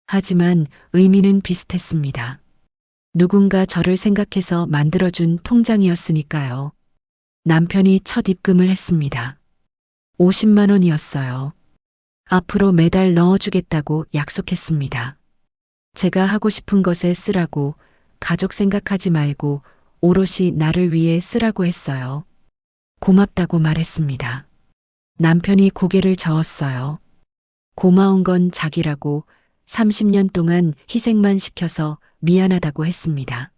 A: 하지만 의미는 비슷했습니다. 누군가 저를 생각해서 만들어준 통장이었으니까요. 남편이 첫 입금을 했습니다. 50만 원이었어요. 앞으로 매달 넣어주겠다고 약속했습니다. 제가 하고 싶은 것에 쓰라고, 가족 생각하지 말고 오롯이 나를 위해 쓰라고 했어요. 고맙다고 말했습니다. 남편이 고개를 저었어요. 고마운 건 자기라고 30년 동안 희생만 시켜서 미안하다고 했습니다.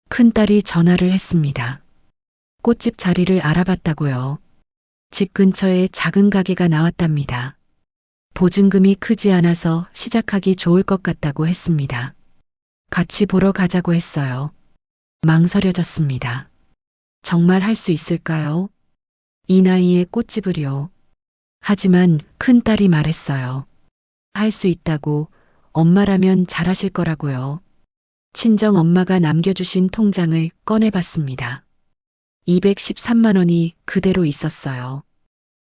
A: 큰딸이 전화를 했습니다. 꽃집 자리를 알아봤다고요. 집 근처에 작은 가게가 나왔답니다. 보증금이 크지 않아서 시작하기 좋을 것 같다고 했습니다. 같이 보러 가자고 했어요. 망설여졌습니다. 정말 할 수 있을까요? 이 나이에 꽃집을요. 하지만 큰딸이 말했어요. 할 수 있다고, 엄마라면 잘하실 거라고요. 친정 엄마가 남겨주신 통장을 꺼내봤습니다. 213만 원이 그대로 있었어요.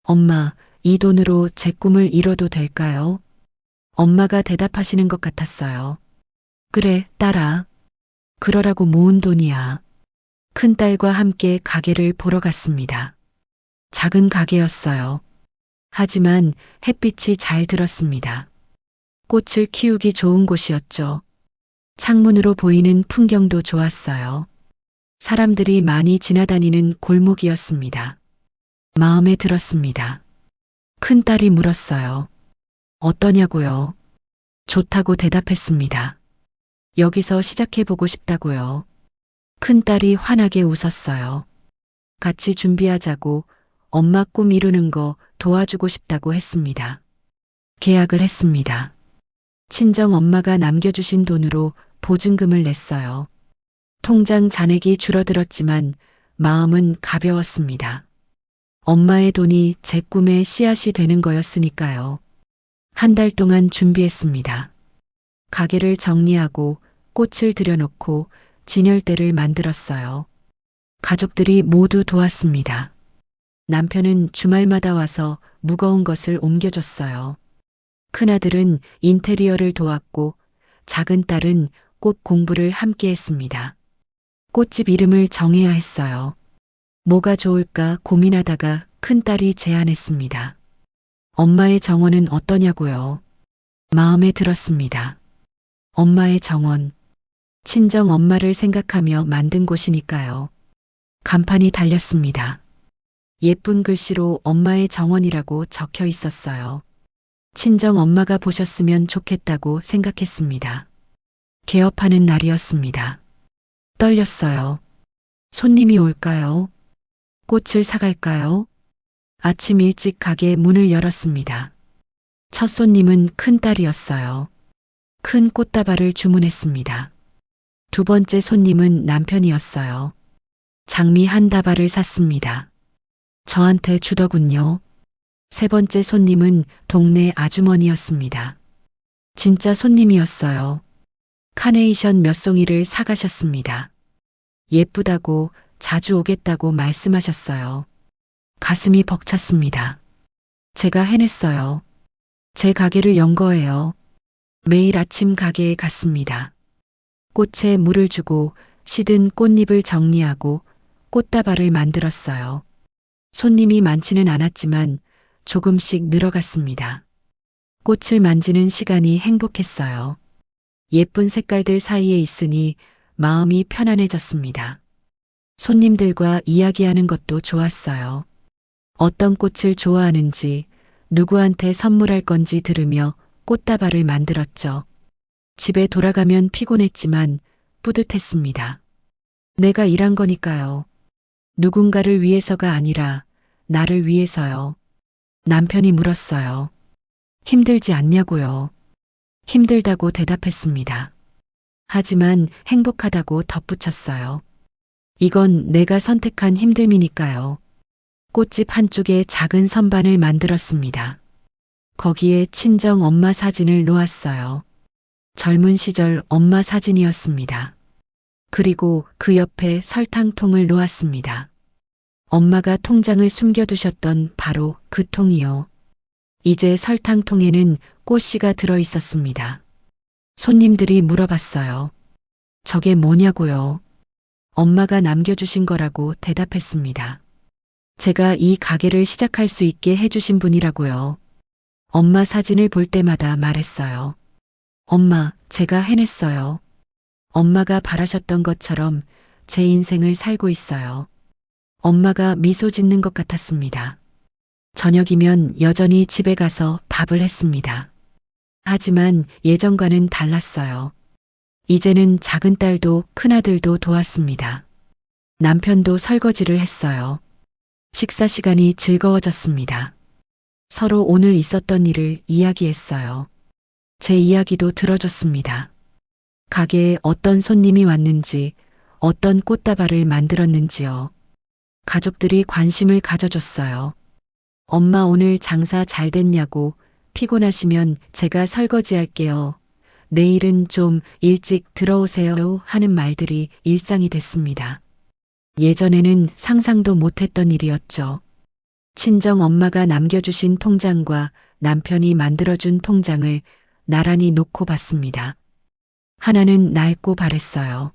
A: 엄마, 이 돈으로 제 꿈을 이뤄도 될까요? 엄마가 대답하시는 것 같았어요. 그래, 딸아. 그러라고 모은 돈이야. 큰딸과 함께 가게를 보러 갔습니다. 작은 가게였어요. 하지만 햇빛이 잘 들었습니다. 꽃을 키우기 좋은 곳이었죠. 창문으로 보이는 풍경도 좋았어요. 사람들이 많이 지나다니는 골목이었습니다. 마음에 들었습니다. 큰딸이 물었어요. 어떠냐고요? 좋다고 대답했습니다. 여기서 시작해보고 싶다고요. 큰딸이 환하게 웃었어요. 같이 준비하자고, 엄마 꿈 이루는 거 도와주고 싶다고 했습니다. 계약을 했습니다. 친정 엄마가 남겨주신 돈으로 보증금을 냈어요. 통장 잔액이 줄어들었지만 마음은 가벼웠습니다. 엄마의 돈이 제 꿈의 씨앗이 되는 거였으니까요. 한 달 동안 준비했습니다. 가게를 정리하고 꽃을 들여놓고 진열대를 만들었어요. 가족들이 모두 도왔습니다. 남편은 주말마다 와서 무거운 것을 옮겨줬어요. 큰아들은 인테리어를 도왔고 작은 딸은 꽃 공부를 함께 했습니다. 꽃집 이름을 정해야 했어요. 뭐가 좋을까 고민하다가 큰딸이 제안했습니다. 엄마의 정원은 어떠냐고요? 마음에 들었습니다. 엄마의 정원. 친정 엄마를 생각하며 만든 곳이니까요. 간판이 달렸습니다. 예쁜 글씨로 엄마의 정원이라고 적혀 있었어요. 친정 엄마가 보셨으면 좋겠다고 생각했습니다. 개업하는 날이었습니다. 떨렸어요. 손님이 올까요? 꽃을 사갈까요? 아침 일찍 가게 문을 열었습니다. 첫 손님은 큰딸이었어요. 큰 꽃다발을 주문했습니다. 두 번째 손님은 남편이었어요. 장미 한 다발을 샀습니다. 저한테 주더군요. 세 번째 손님은 동네 아주머니였습니다. 진짜 손님이었어요. 카네이션 몇 송이를 사가셨습니다. 예쁘다고 자주 오겠다고 말씀하셨어요. 가슴이 벅찼습니다. 제가 해냈어요. 제 가게를 연 거예요. 매일 아침 가게에 갔습니다. 꽃에 물을 주고 시든 꽃잎을 정리하고 꽃다발을 만들었어요. 손님이 많지는 않았지만 조금씩 늘어갔습니다. 꽃을 만지는 시간이 행복했어요. 예쁜 색깔들 사이에 있으니 마음이 편안해졌습니다. 손님들과 이야기하는 것도 좋았어요. 어떤 꽃을 좋아하는지, 누구한테 선물할 건지 들으며 꽃다발을 만들었죠. 집에 돌아가면 피곤했지만 뿌듯했습니다. 내가 일한 거니까요. 누군가를 위해서가 아니라 나를 위해서요. 남편이 물었어요. 힘들지 않냐고요. 힘들다고 대답했습니다. 하지만 행복하다고 덧붙였어요. 이건 내가 선택한 힘듦이니까요. 꽃집 한쪽에 작은 선반을 만들었습니다. 거기에 친정 엄마 사진을 놓았어요. 젊은 시절 엄마 사진이었습니다. 그리고 그 옆에 설탕통을 놓았습니다. 엄마가 통장을 숨겨두셨던 바로 그 통이요. 이제 설탕통에는 꽃씨가 들어 있었습니다. 손님들이 물어봤어요. 저게 뭐냐고요? 엄마가 남겨주신 거라고 대답했습니다. 제가 이 가게를 시작할 수 있게 해주신 분이라고요. 엄마 사진을 볼 때마다 말했어요. 엄마, 제가 해냈어요. 엄마가 바라셨던 것처럼 제 인생을 살고 있어요. 엄마가 미소 짓는 것 같았습니다. 저녁이면 여전히 집에 가서 밥을 했습니다. 하지만 예전과는 달랐어요. 이제는 작은 딸도 큰아들도 도왔습니다. 남편도 설거지를 했어요. 식사 시간이 즐거워졌습니다. 서로 오늘 있었던 일을 이야기했어요. 제 이야기도 들어줬습니다. 가게에 어떤 손님이 왔는지, 어떤 꽃다발을 만들었는지요. 가족들이 관심을 가져줬어요. 엄마 오늘 장사 잘 됐냐고, 피곤하시면 제가 설거지할게요. 내일은 좀 일찍 들어오세요 하는 말들이 일상이 됐습니다. 예전에는 상상도 못했던 일이었죠. 친정 엄마가 남겨주신 통장과 남편이 만들어준 통장을 나란히 놓고 봤습니다. 하나는 낡고 바랬어요.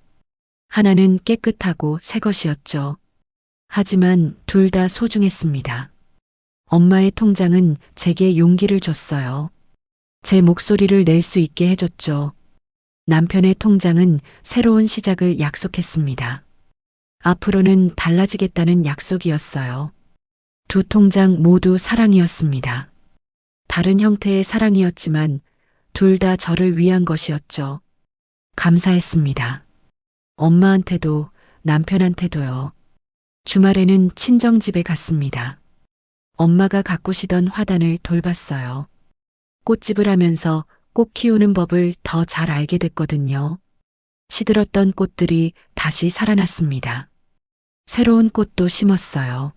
A: 하나는 깨끗하고 새 것이었죠. 하지만 둘 다 소중했습니다. 엄마의 통장은 제게 용기를 줬어요. 제 목소리를 낼 수 있게 해줬죠. 남편의 통장은 새로운 시작을 약속했습니다. 앞으로는 달라지겠다는 약속이었어요. 두 통장 모두 사랑이었습니다. 다른 형태의 사랑이었지만 둘 다 저를 위한 것이었죠. 감사했습니다. 엄마한테도 남편한테도요. 주말에는 친정집에 갔습니다. 엄마가 가꾸시던 화단을 돌봤어요. 꽃집을 하면서 꽃 키우는 법을 더 잘 알게 됐거든요. 시들었던 꽃들이 다시 살아났습니다. 새로운 꽃도 심었어요.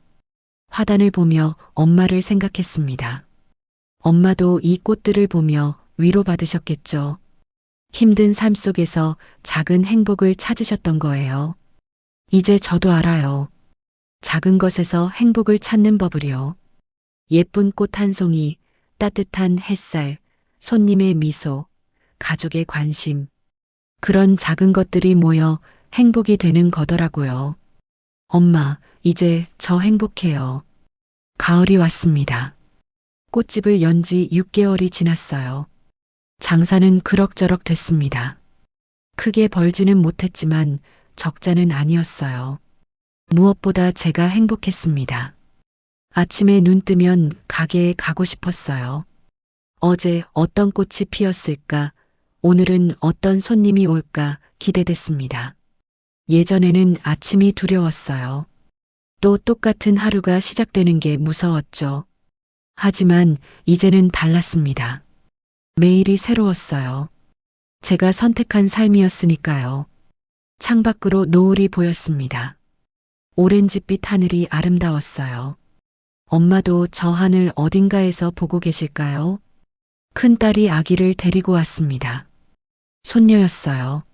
A: 화단을 보며 엄마를 생각했습니다. 엄마도 이 꽃들을 보며 위로받으셨겠죠. 힘든 삶 속에서 작은 행복을 찾으셨던 거예요. 이제 저도 알아요. 작은 것에서 행복을 찾는 법을요. 예쁜 꽃 한 송이, 따뜻한 햇살, 손님의 미소, 가족의 관심. 그런 작은 것들이 모여 행복이 되는 거더라고요. 엄마, 이제 저 행복해요. 가을이 왔습니다. 꽃집을 연 지 6개월이 지났어요. 장사는 그럭저럭 됐습니다. 크게 벌지는 못했지만 적자는 아니었어요. 무엇보다 제가 행복했습니다. 아침에 눈 뜨면 가게에 가고 싶었어요. 어제 어떤 꽃이 피었을까, 오늘은 어떤 손님이 올까 기대됐습니다. 예전에는 아침이 두려웠어요. 또 똑같은 하루가 시작되는 게 무서웠죠. 하지만 이제는 달랐습니다. 매일이 새로웠어요. 제가 선택한 삶이었으니까요. 창밖으로 노을이 보였습니다. 오렌지빛 하늘이 아름다웠어요. 엄마도 저 하늘 어딘가에서 보고 계실까요? 큰딸이 아기를 데리고 왔습니다. 손녀였어요.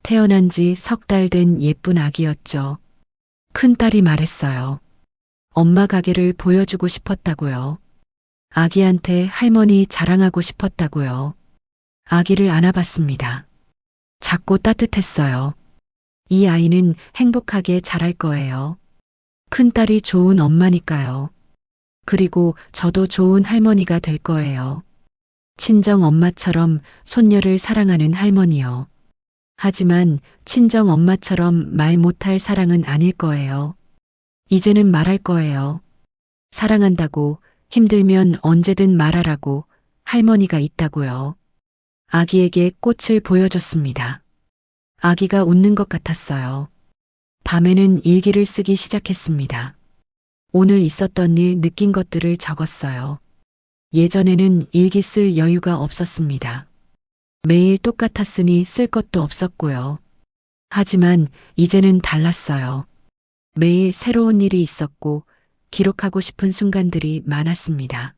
A: 태어난 지 석 달 된 예쁜 아기였죠. 큰딸이 말했어요. 엄마 가게를 보여주고 싶었다고요. 아기한테 할머니 자랑하고 싶었다고요. 아기를 안아봤습니다. 작고 따뜻했어요. 이 아이는 행복하게 자랄 거예요. 큰딸이 좋은 엄마니까요. 그리고 저도 좋은 할머니가 될 거예요. 친정 엄마처럼 손녀를 사랑하는 할머니요. 하지만 친정 엄마처럼 말 못할 사랑은 아닐 거예요. 이제는 말할 거예요. 사랑한다고, 힘들면 언제든 말하라고 할머니가 있다고요. 아기에게 꽃을 보여줬습니다. 아기가 웃는 것 같았어요. 밤에는 일기를 쓰기 시작했습니다. 오늘 있었던 일, 느낀 것들을 적었어요. 예전에는 일기 쓸 여유가 없었습니다. 매일 똑같았으니 쓸 것도 없었고요. 하지만 이제는 달랐어요. 매일 새로운 일이 있었고 기록하고 싶은 순간들이 많았습니다.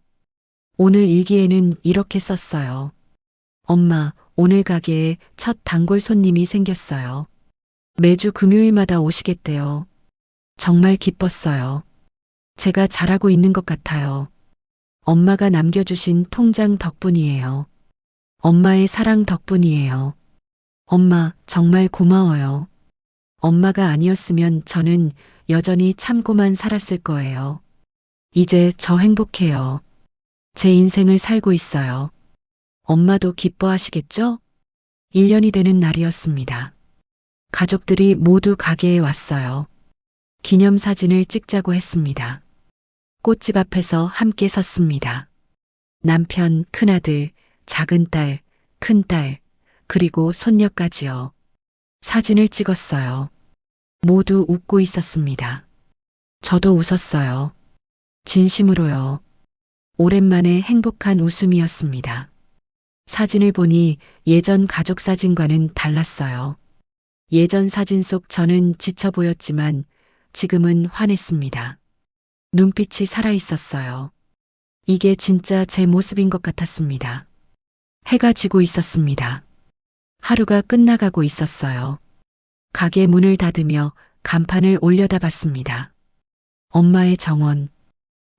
A: 오늘 일기에는 이렇게 썼어요. 엄마, 오늘 가게에 첫 단골 손님이 생겼어요. 매주 금요일마다 오시겠대요. 정말 기뻤어요. 제가 잘하고 있는 것 같아요. 엄마가 남겨주신 통장 덕분이에요. 엄마의 사랑 덕분이에요. 엄마, 정말 고마워요. 엄마가 아니었으면 저는 여전히 참고만 살았을 거예요. 이제 저 행복해요. 제 인생을 살고 있어요. 엄마도 기뻐하시겠죠? 1년이 되는 날이었습니다. 가족들이 모두 가게에 왔어요. 기념사진을 찍자고 했습니다. 꽃집 앞에서 함께 섰습니다. 남편, 큰아들, 작은딸, 큰딸, 그리고 손녀까지요. 사진을 찍었어요. 모두 웃고 있었습니다. 저도 웃었어요. 진심으로요. 오랜만에 행복한 웃음이었습니다. 사진을 보니 예전 가족 사진과는 달랐어요. 예전 사진 속 저는 지쳐 보였지만 지금은 환했습니다. 눈빛이 살아 있었어요. 이게 진짜 제 모습인 것 같았습니다. 해가 지고 있었습니다. 하루가 끝나가고 있었어요. 가게 문을 닫으며 간판을 올려다 봤습니다. 엄마의 정원.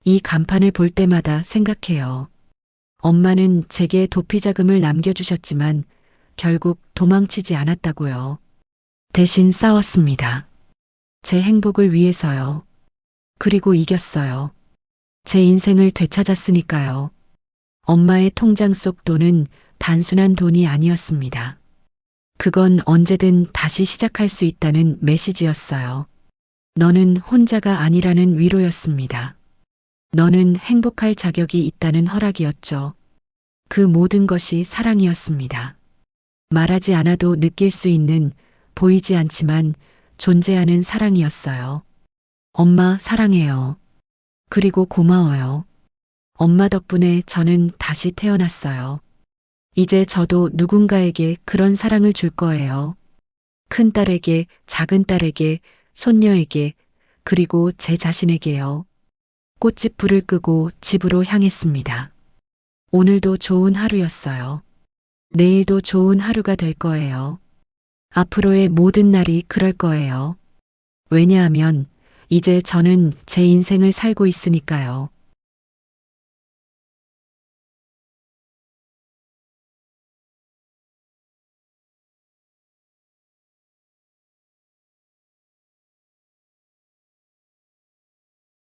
A: 이 간판을 볼 때마다 생각해요. 엄마는 제게 도피자금을 남겨주셨지만 결국 도망치지 않았다고요. 대신 싸웠습니다. 제 행복을 위해서요. 그리고 이겼어요. 제 인생을 되찾았으니까요. 엄마의 통장 속 돈은 단순한 돈이 아니었습니다. 그건 언제든 다시 시작할 수 있다는 메시지였어요. 너는 혼자가 아니라는 위로였습니다. 너는 행복할 자격이 있다는 허락이었죠. 그 모든 것이 사랑이었습니다. 말하지 않아도 느낄 수 있는, 보이지 않지만 존재하는 사랑이었어요. 엄마 사랑해요. 그리고 고마워요. 엄마 덕분에 저는 다시 태어났어요. 이제 저도 누군가에게 그런 사랑을 줄 거예요. 큰딸에게, 작은딸에게, 손녀에게, 그리고 제 자신에게요. 꽃집 불을 끄고 집으로 향했습니다. 오늘도 좋은 하루였어요. 내일도 좋은 하루가 될 거예요. 앞으로의 모든 날이 그럴 거예요. 왜냐하면 이제 저는 제 인생을 살고 있으니까요.